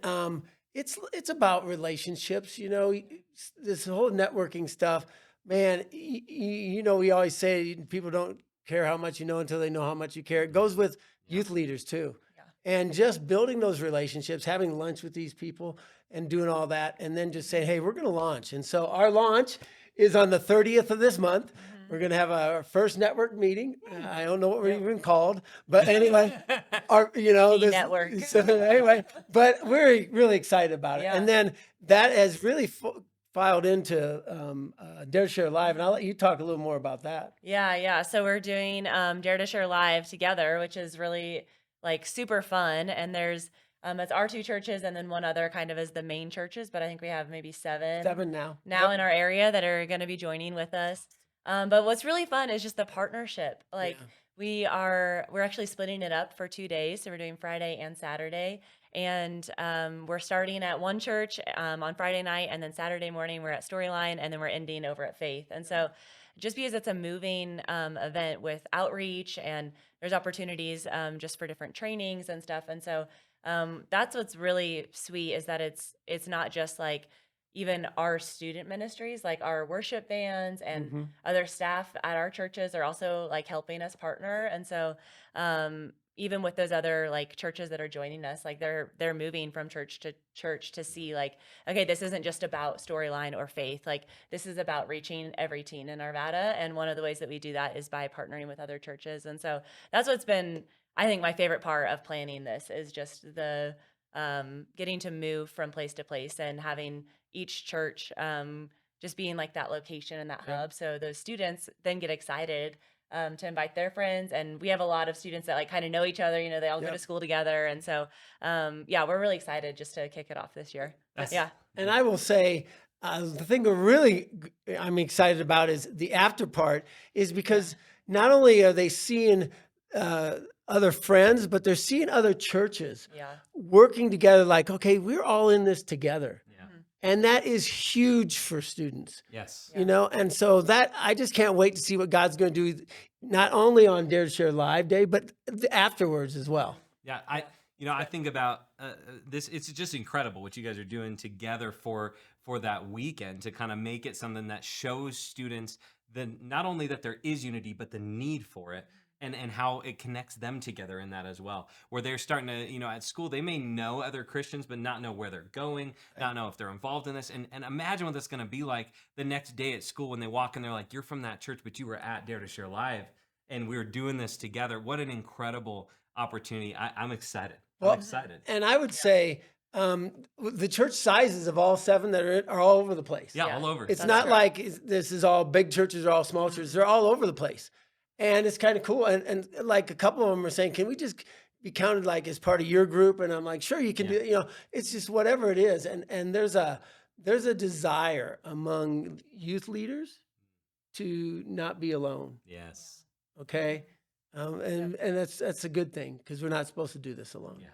it's about relationships, this whole networking stuff, man. We always say people don't care how much you know until they know how much you care. It goes with youth leaders too. Yeah. And just building those relationships, having lunch with these people and doing all that, and then just saying, hey, we're going to launch. And so our launch is on the 30th of this month. We're going to have our first network meeting. I don't know what we're even called, but anyway, this network. So anyway, but we're really excited about it. Yeah. And then that has really filed into Dare to Share Live, and I'll let you talk a little more about that. Yeah. So we're doing Dare to Share Live together, which is really super fun. And there's it's our 2 churches and then one other kind of as the main churches, but I think we have maybe 7 now yep. in our area that are going to be joining with us. But what's really fun is just the partnership. We're actually splitting it up for 2 days. So we're doing Friday and Saturday. And we're starting at one church on Friday night. And then Saturday morning, we're at Storyline. And then we're ending over at Faith. And so just because it's a moving event with outreach and there's opportunities just for different trainings and stuff. And so that's what's really sweet is that it's not just even our student ministries, like our worship bands and Mhm. other staff at our churches are also like helping us partner. And so even with those other like churches that are joining us, like they're moving from church to see like, okay, this isn't just about storyline or faith. Like this is about reaching every teen in Arvada. And one of the ways that we do that is by partnering with other churches. And so that's what's been, I think, my favorite part of planning this is just the getting to move from place to place and having each church just being like that location and that Yeah. hub. So those students then get excited to invite their friends. And we have a lot of students that like kind of know each other, they all go Yep. to school together. And so, yeah, we're really excited just to kick it off this year. That's- Yeah. And I will say, the thing I'm excited about is the after part, is because not only are they seeing other friends, but they're seeing other churches Yeah. working together. Like, okay, we're all in this together, Yeah. and that is huge for students. Yes. Yeah. And so that I just can't wait to see what God's going to do, not only on Dare to Share Live Day, but afterwards as well. Yeah, I think about this. It's just incredible what you guys are doing together for that weekend to kind of make it something that shows students not only that there is unity, but the need for it, and how it connects them together in that as well. Where they're starting to, at school, they may know other Christians, but not know where they're going, not know if they're involved in this, and imagine what that's going to be like the next day at school when they walk in. They're like, "You're from that church, but you were at Dare to Share Live, and we were doing this together." What an incredible opportunity. I'm excited. Well, I'm excited. And I would say the church sizes of all 7 that are all over the place. Yeah, Yeah. all over. It's That's not true. like this is all big churches or all small churches. They're all over the place. And it's kind of cool. And like a couple of them are saying, can we just be counted like as part of your group? And I'm like, sure, you can Yeah. do, it's just whatever it is. And there's a desire among youth leaders to not be alone. Yes. Okay. And that's a good thing, because we're not supposed to do this alone. Yeah.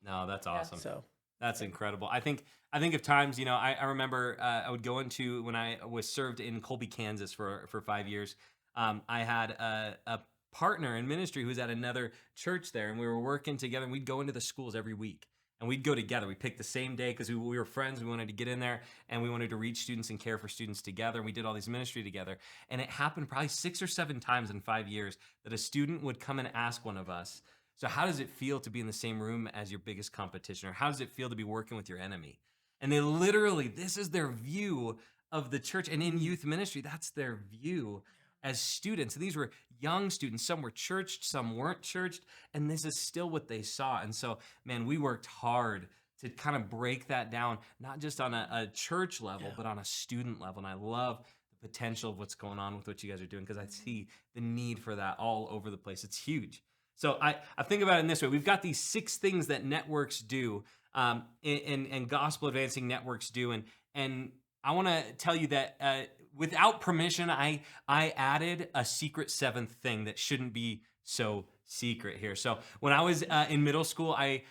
No, that's awesome. So That's incredible. I think of times, I remember I would go into when I was served in Colby, Kansas for 5 years. I had a partner in ministry who was at another church there, and we were working together, and we'd go into the schools every week. And we'd go together. We picked the same day because we were friends. We wanted to get in there, and we wanted to reach students and care for students together. And we did all these ministry together. And it happened probably 6 or 7 times in 5 years that a student would come and ask one of us, "So how does it feel to be in the same room as your biggest competition? Or how does it feel to be working with your enemy?" And they literally, this is their view of the church. And in youth ministry, that's their view as students. And these were young students. Some were churched, some weren't churched. And this is still what they saw. And so, man, we worked hard to kind of break that down, not just on a church level, but on a student level. And I love the potential of what's going on with what you guys are doing, because I see the need for that all over the place. It's huge. So I think about it in this way. We've got these 6 things that networks do, and gospel advancing networks do. And I want to tell you that without permission, I added a secret 7th thing that shouldn't be so secret here. So when I was in middle school, I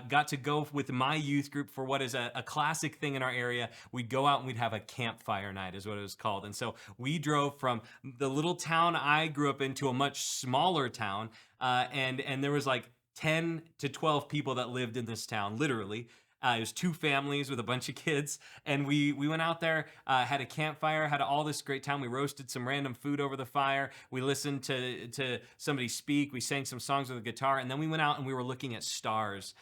got to go with my youth group for what is a classic thing in our area. We'd go out and we'd have a campfire night, is what it was called. And so we drove from the little town I grew up in to a much smaller town, and there was like 10 to 12 people that lived in this town, literally. It was 2 families with a bunch of kids, and we went out there, had a campfire, had all this great time. We roasted some random food over the fire. We listened to somebody speak. We sang some songs with a guitar, and then we went out and we were looking at stars.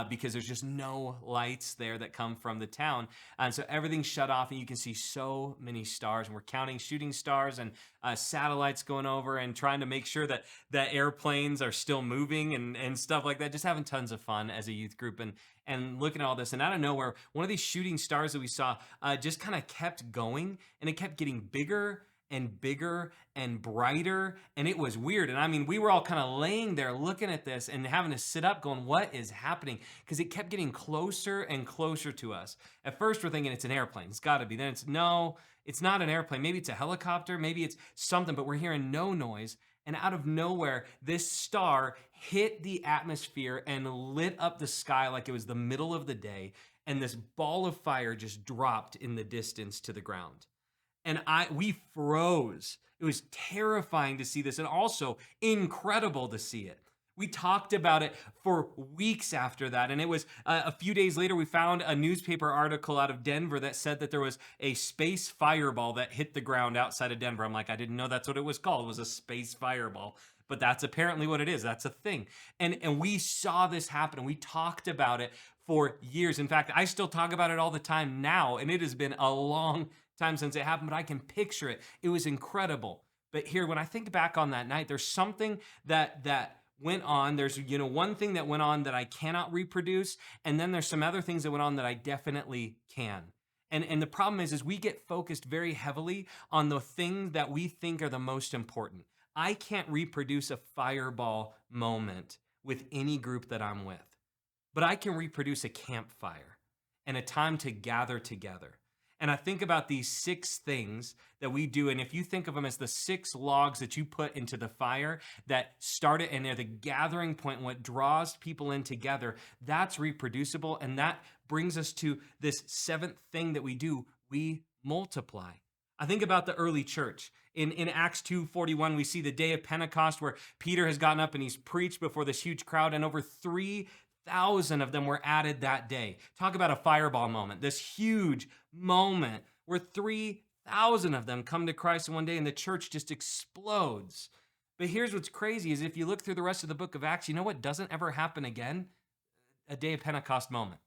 Because there's just no lights there that come from the town. And so everything's shut off, and you can see so many stars. And we're counting shooting stars and satellites going over and trying to make sure that airplanes are still moving and stuff like that. Just having tons of fun as a youth group and looking at all this. And out of nowhere, one of these shooting stars that we saw just kind of kept going, and it kept getting bigger and bigger and brighter, and it was weird. And I mean, we were all kind of laying there looking at this and having to sit up going, what is happening? Because it kept getting closer and closer to us. At first we're thinking it's an airplane, it's got to be. Then it's no, it's not an airplane. Maybe it's a helicopter, maybe it's something, but we're hearing no noise. And out of nowhere, this star hit the atmosphere and lit up the sky like it was the middle of the day, and this ball of fire just dropped in the distance to the ground. And we froze. It was terrifying to see this, and also incredible to see it. We talked about it for weeks after that. And it was a few days later, we found a newspaper article out of Denver that said that there was a space fireball that hit the ground outside of Denver. I'm like, I didn't know that's what it was called. It was a space fireball. But that's apparently what it is. That's a thing. And we saw this happen and we talked about it for years. In fact, I still talk about it all the time now. And it has been a long time since it happened, but I can picture it. It was incredible. But here, when I think back on that night, there's something that went on. There's, one thing that went on that I cannot reproduce. And then there's some other things that went on that I definitely can. And the problem is we get focused very heavily on the things that we think are the most important. I can't reproduce a fireball moment with any group that I'm with, but I can reproduce a campfire and a time to gather together. And I think about these 6 things that we do. And if you think of them as the 6 logs that you put into the fire that start it and they're the gathering point, what draws people in together, that's reproducible. And that brings us to this 7th thing that we do. We multiply. I think about the early church. In Acts 2:41, we see the day of Pentecost where Peter has gotten up and he's preached before this huge crowd, and over 3,000 of them were added that day. Talk about a fireball moment, this huge moment where 3,000 of them come to Christ in one day and the church just explodes. But here's what's crazy is if you look through the rest of the book of Acts, you know what doesn't ever happen again? A day of Pentecost moment.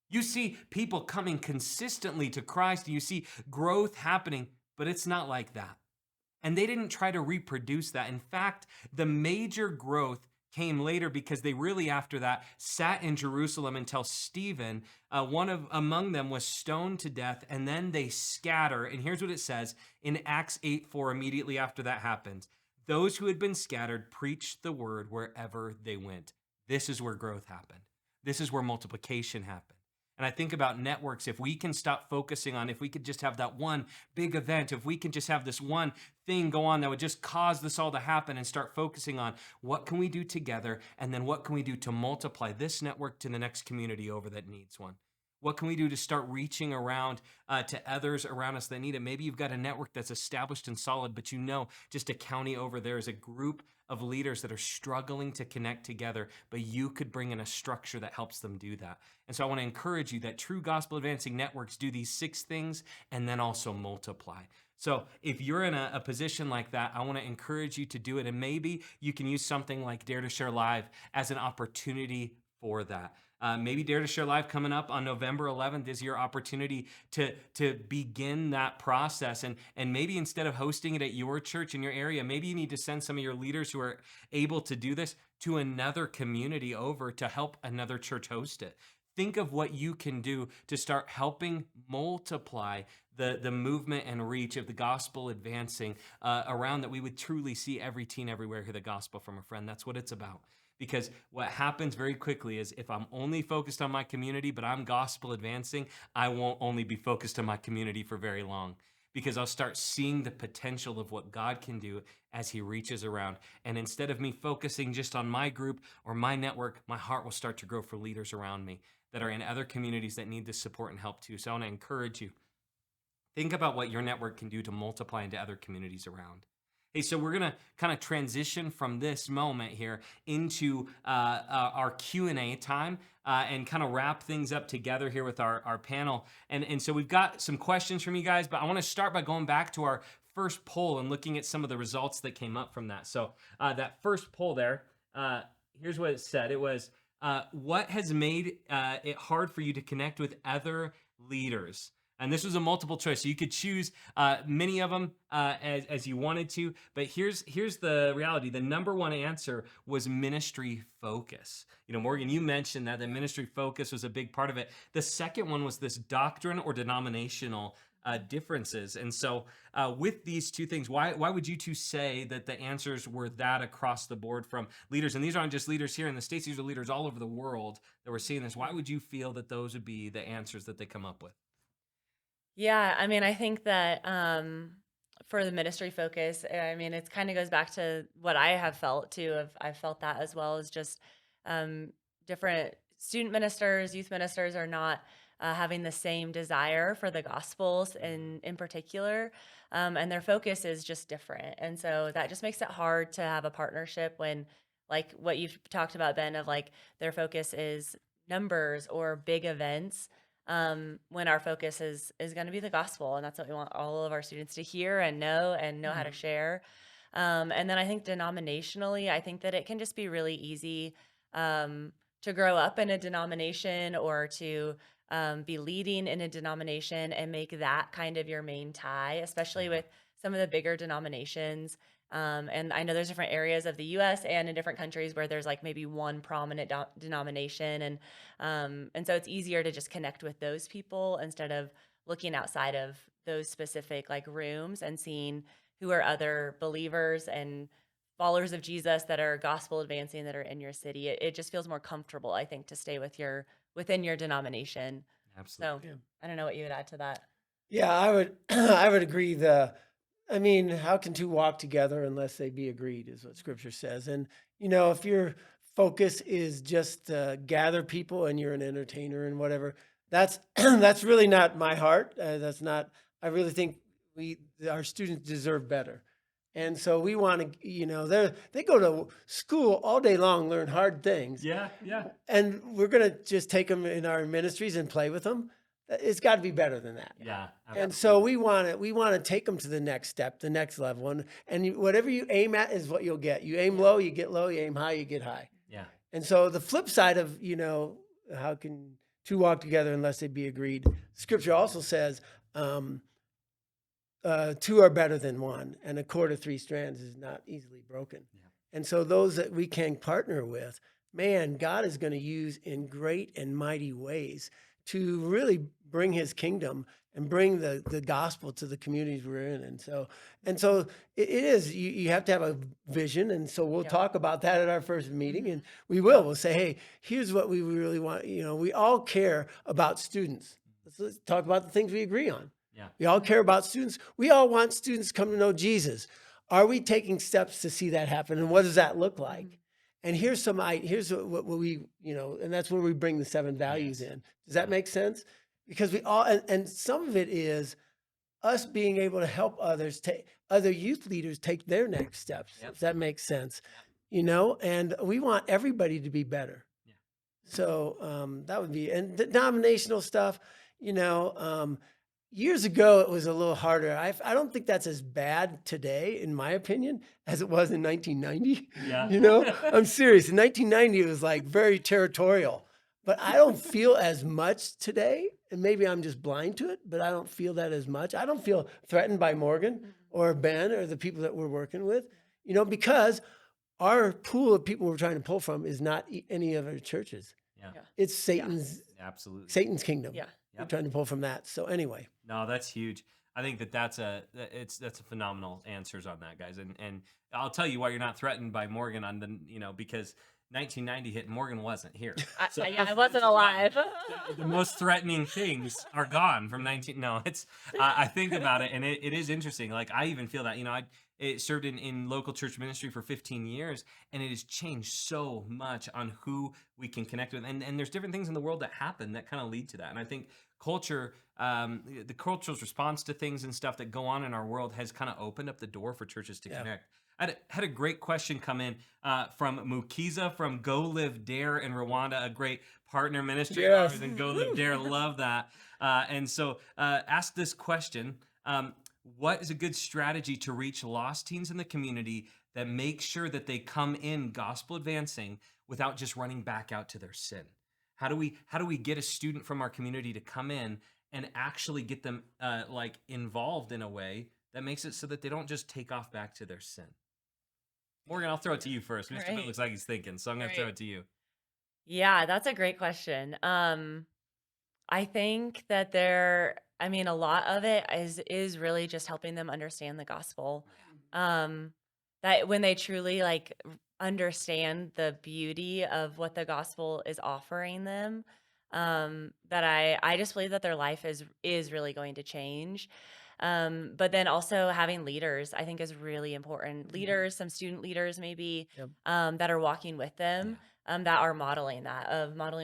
You see people coming consistently to Christ, and you see growth happening, but it's not like that. And they didn't try to reproduce that. In fact, the major growth came later because they really, after that, sat in Jerusalem until Stephen, among them, was stoned to death, and then they scatter. And here's what it says in Acts 8:4, immediately after that happened. Those who had been scattered preached the word wherever they went. This is where growth happened. This is where multiplication happened. And I think about networks. If we can stop focusing on, if we could just have that one big event, if we can just have this one thing go on that would just cause this all to happen, and start focusing on what can we do together, and then what can we do to multiply this network to the next community over that needs one. What can we do to start reaching around to others around us that need it? Maybe you've got a network that's established and solid, but just a county over there is a group of leaders that are struggling to connect together, but you could bring in a structure that helps them do that. And so I want to encourage you that true gospel advancing networks do these 6 things and then also multiply. So if you're in a position like that, I want to encourage you to do it. And maybe you can use something like Dare to Share Live as an opportunity for that. Maybe Dare to Share Live coming up on November 11th is your opportunity to begin that process. And maybe instead of hosting it at your church in your area, maybe you need to send some of your leaders who are able to do this to another community over to help another church host it. Think of what you can do to start helping multiply the movement and reach of the gospel advancing around, that we would truly see every teen everywhere hear the gospel from a friend. That's what it's about. Because what happens very quickly is if I'm only focused on my community, but I'm gospel advancing, I won't only be focused on my community for very long, because I'll start seeing the potential of what God can do as he reaches around. And instead of me focusing just on my group or my network, my heart will start to grow for leaders around me that are in other communities that need this support and help too. So I want to encourage you, think about what your network can do to multiply into other communities around. Hey, so we're going to kind of transition from this moment here into our Q&A time and kind of wrap things up together here with our panel. And so we've got some questions from you guys, but I want to start by going back to our first poll and looking at some of the results that came up from that. So that first poll there, here's what it said. It was, what has made it hard for you to connect with other leaders? And this was a multiple choice, so you could choose many of them as you wanted to. But here's the reality. The number one answer was ministry focus. Morgan, you mentioned that the ministry focus was a big part of it. The second one was this doctrine or denominational differences. And so with these 2 things, why would you 2 say that the answers were that across the board from leaders? And these aren't just leaders here in the States, these are leaders all over the world that we're seeing this. Why would you feel that those would be the answers that they come up with? Yeah, I mean, I think that for the ministry focus, I mean, it kind of goes back to what I have felt too. I've felt that as well, as just different student ministers, youth ministers are not having the same desire for the gospels in particular, and their focus is just different. And so that just makes it hard to have a partnership when like what you've talked about, Ben, of like their focus is numbers or big events. When our focus is going to be the gospel, and that's what we want all of our students to hear and know how to share. And then I think denominationally, I think that it can just be really easy to grow up in a denomination or to be leading in a denomination and make that kind of your main tie, especially with some of the bigger denominations. And I know there's different areas of the U.S. and in different countries where there's like maybe one prominent denomination, and so it's easier to just connect with those people instead of looking outside of those specific like rooms and seeing who are other believers and followers of Jesus that are gospel advancing that are in your city. It just feels more comfortable, I think, to stay within your denomination. Absolutely. So I don't know what you would add to that. Yeah, I would I would agree. I mean, how can two walk together unless they be agreed is what scripture says. And if your focus is just gather people and you're an entertainer and whatever, that's that's really not my heart. That's not. I really think our students deserve better. And so we want to, they go to school all day long, learn hard things. Yeah, yeah. And we're going to just take them in our ministries and play with them. It's got to be better than that. Yeah. And so we want to take them to the next step, the next level. And whatever you aim at is what you'll get. You aim low, you get low. You aim high, you get high. Yeah. And so the flip side of, how can two walk together unless they be agreed? Scripture also says, two are better than one, and a cord of three strands is not easily broken. Yeah. And so those that we can partner with, man, God is going to use in great and mighty ways to really bring his kingdom and bring the gospel to the communities we're in. And so it is, you have to have a vision. And so we'll talk about that at our first meeting, and we'll say, hey, here's what we really want. We all care about students. Let's talk about the things we agree on. Yeah. We all care about students. We all want students to come to know Jesus. Are we taking steps to see that happen? And what does that look like? And here's what we, and that's where we bring the 7 values in. Does that make sense? Because we all, and some of it is us being able to help other youth leaders take their next steps. Yep. If that makes sense, and we want everybody to be better. Yeah. So that would be, and the denominational stuff, years ago, it was a little harder. I don't think that's as bad today, in my opinion, as it was in 1990. Yeah. I'm serious. In 1990, it was like very territorial, but I don't feel as much today. And maybe I'm just blind to it, but I don't feel that as much. I don't feel threatened by Morgan or Ben or the people that we're working with, because our pool of people we're trying to pull from is not any of our churches. Yeah. It's Satan's kingdom. Yeah. We're trying to pull from that. So anyway. No, that's huge. I think that's a phenomenal answers on that, guys. And I'll tell you why you're not threatened by Morgan on because 1990 hit and Morgan wasn't here. I wasn't alive. The most threatening things are gone from 19. No, it's I think about it, and it is interesting. Like I even feel that I served in local church ministry for 15 years, and it has changed so much on who we can connect with. And there's different things in the world that happen that kind of lead to that. And I think culture, the culture's response to things and stuff that go on in our world has kind of opened up the door for churches to connect. I had a great question come in from Mukiza from Go Live Dare in Rwanda, a great partner ministry of ours, and Go Live Dare, love that. And so ask this question. What is a good strategy to reach lost teens in the community that makes sure that they come in gospel advancing without just running back out to their sin? How do we get a student from our community to come in and actually get them involved in a way that makes it so that they don't just take off back to their sin? Morgan, I'll throw it to you first. Mr. Bill looks like he's thinking, so I'm going to throw it to you. Yeah, that's a great question. I think that a lot of it is really just helping them understand the gospel. That when they truly understand the beauty of what the gospel is offering them, that I just believe that their life is really going to change. But then also having leaders, I think, is really important. Leaders, some student leaders maybe, that are walking with them, that are modeling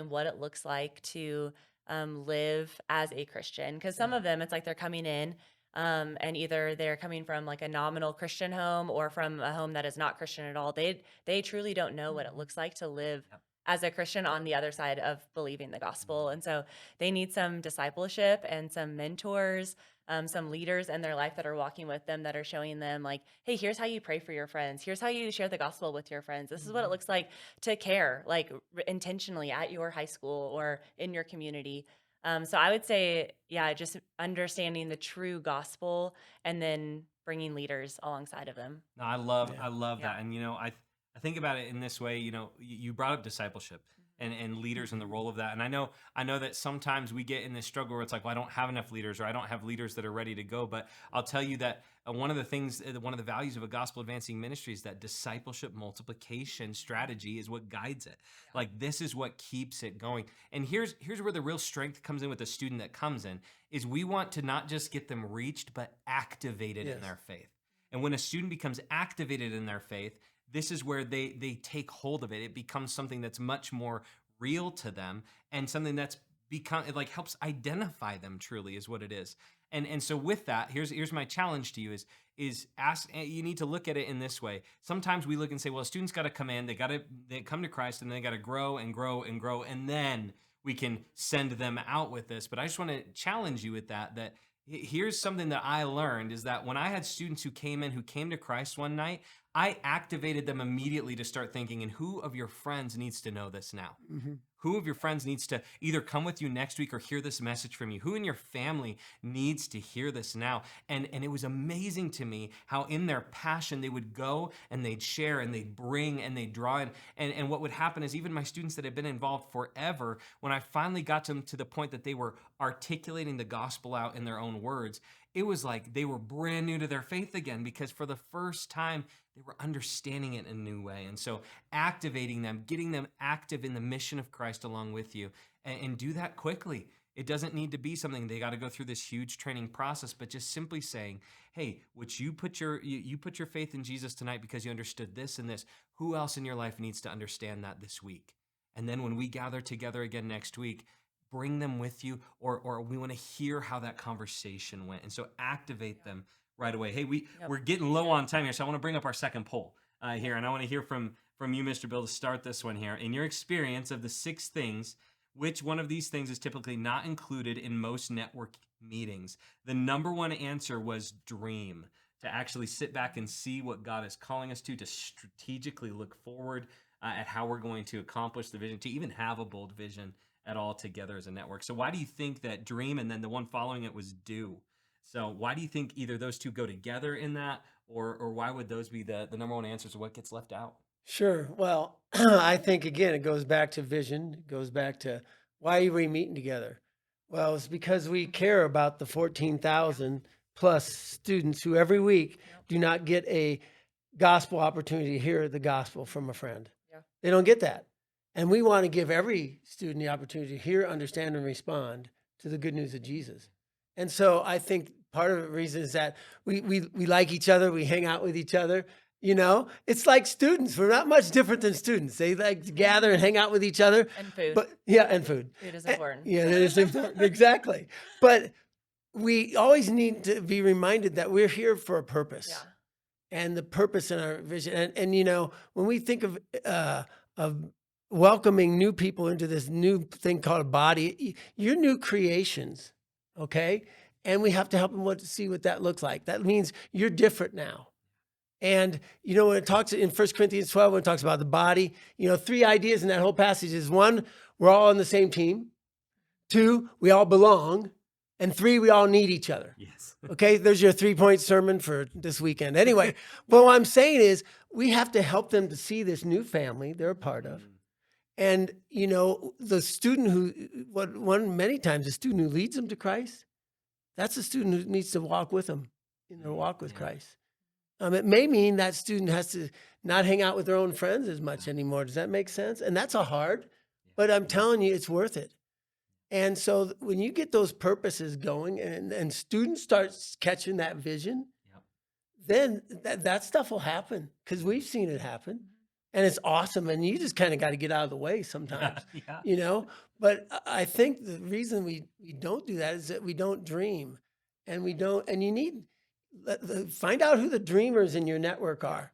what it looks like to live as a Christian. Because some of them, it's like they're coming in and either they're coming from like a nominal Christian home or from a home that is not Christian at all. They truly don't know what it looks like to live Yep. as a Christian on the other side of believing the gospel. And so they need some discipleship and some mentors, some leaders in their life that are walking with them, that are showing them like, hey, here's how you pray for your friends. Here's how you share the gospel with your friends. This is what it looks like to care, like intentionally at your high school or in your community. So I would say, yeah, just understanding the true gospel and then bringing leaders alongside of them. No, I love Yeah. that. And I think about it in this way, you brought up discipleship and leaders and the role of that. And I know that sometimes we get in this struggle where it's like, well, I don't have enough leaders, or I don't have leaders that are ready to go. But I'll tell you that one of the things, one of the values of a gospel advancing ministry is that discipleship multiplication strategy is what guides it. Like, this is what keeps it going. And here's where the real strength comes in with the student that comes in, is we want to not just get them reached, but activated in Yes. their faith. And when a student becomes activated in their faith, this is where they take hold of it. It becomes something that's much more real to them, and something that's become, it like helps identify them truly, is what it is. And so with that, here's my challenge to you is ask, you need to look at it in this way. Sometimes we look and say, well, a student's got to come in, they come to Christ, and they got to grow and grow and grow, and then we can send them out with this. But I just want to challenge you with that here's something that I learned, is that when I had students who came to Christ one night, I activated them immediately to start thinking, and who of your friends needs to know this now? Mhm. Who of your friends needs to either come with you next week or hear this message from you? Who in your family needs to hear this now? And it was amazing to me how in their passion they would go and they'd share and they'd bring and they'd draw in. And what would happen is, even my students that had been involved forever, when I finally got them to the point that they were articulating the gospel out in their own words, it was like they were brand new to their faith again, because for the first time they were understanding it in a new way. And so activating them, getting them active in the mission of Christ along with you, and do that quickly. It doesn't need to be something they got to go through this huge training process, but just simply saying, hey, would you put your faith in Jesus tonight because you understood this and this? Who else in your life needs to understand that this week? And then when we gather together again next week, bring them with you, or we want to hear how that conversation went. And so activate them right away. Hey, we're getting low on time here, so I want to bring up our second poll here, and I want to hear from you, Mr. Bill, to start this one here. In your experience of the 6 things, which one of these things is typically not included in most network meetings? The number one answer was dream. To actually sit back and see what God is calling us to strategically look forward at how we're going to accomplish the vision, to even have a bold vision at all together as a network. So why do you think that dream, and then the one following it was do? So why do you think either those two go together in that, or why would those be the number one answers of what gets left out? Sure. Well, I think again, it goes back to vision. It goes back to, why are we meeting together? Well, it's because we care about the 14,000 plus students who every week do not get a gospel opportunity to hear the gospel from a friend. Yeah. They don't get that. And we want to give every student the opportunity to hear, understand, and respond to the good news of Jesus. And so I think part of the reason is that we like each other, we hang out with each other. It's like students. We're not much different than students. They like to gather and hang out with each other. And food. But yeah, and food. Food is important. Yeah, it is important. Exactly. But we always need to be reminded that we're here for a purpose. Yeah. And the purpose in our vision. And when we think of welcoming new people into this new thing called a body, you're new creations, okay? And we have to help them see what that looks like. That means you're different now. And, when it talks in 1 Corinthians 12, when it talks about the body, 3 ideas in that whole passage is: 1, we're all on the same team. 2, we all belong. And 3, we all need each other. Yes. Okay, there's your 3-point sermon for this weekend. Anyway, but what I'm saying is, we have to help them to see this new family they're a part of. And, the student many times the student who leads them to Christ, that's the student who needs to walk with them in their walk with Christ. It may mean that student has to not hang out with their own friends as much anymore. Does that make sense? And that's hard, but I'm telling you, it's worth it. And so when you get those purposes going and students start catching that vision, then that stuff will happen, because we've seen it happen. And it's awesome. And you just kind of got to get out of the way sometimes, But I think the reason we don't do that is that we don't dream. and we don't. And you need find out who the dreamers in your network are.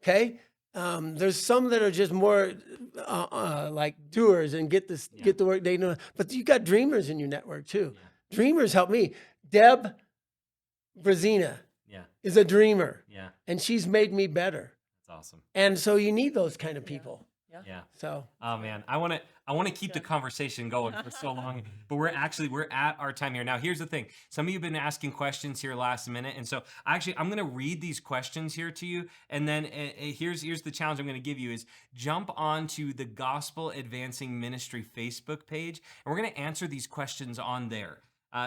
Okay. There's some that are just more like doers and get the work they know. But you got dreamers in your network too. Yeah. Dreamers help me. Deb Brazina Yeah. is a dreamer, Yeah. and she's made me better. That's awesome. And so you need those kind of people. Yeah. So Oh man, I want to keep the conversation going for so long, but we're at our time here. Now, here's the thing. Some of you have been asking questions here last minute, and so I'm going to read these questions here to you, and then here's the challenge I'm going to give you is jump onto the Gospel Advancing Ministry Facebook page, and we're going to answer these questions on there.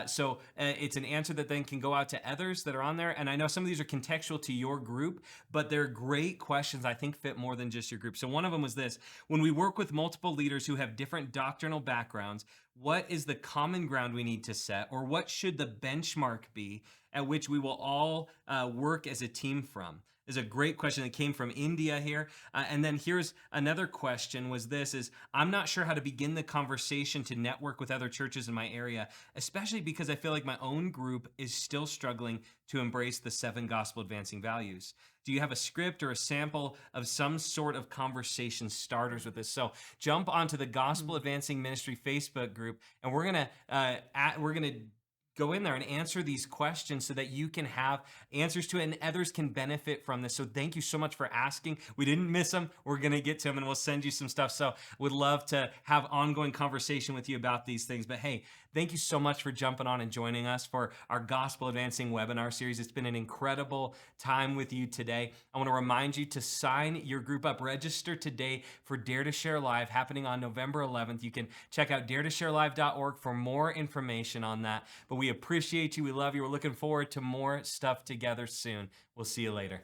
So it's an answer that then can go out to others that are on there. And I know some of these are contextual to your group, but they're great questions I think fit more than just your group. So one of them was this: when we work with multiple leaders who have different doctrinal backgrounds, what is the common ground we need to set, or what should the benchmark be at which we will all work as a team from? Is a great question that came from India here. And then here's another question is I'm not sure how to begin the conversation to network with other churches in my area, especially because I feel like my own group is still struggling to embrace the 7 gospel advancing values. Do you have a script or a sample of some sort of conversation starters with this? So jump onto the Gospel Advancing Ministry Facebook group, and we're gonna go in there and answer these questions so that you can have answers to it and others can benefit from this. So thank you so much for asking. We didn't miss them. We're going to get to them and we'll send you some stuff. So would love to have ongoing conversation with you about these things. But hey, thank you so much for jumping on and joining us for our Gospel Advancing webinar series. It's been an incredible time with you today. I want to remind you to sign your group up. Register today for Dare to Share Live happening on November 11th. You can check out daretosharelive.org for more information on that. But we appreciate you. We love you. We're looking forward to more stuff together soon. We'll see you later.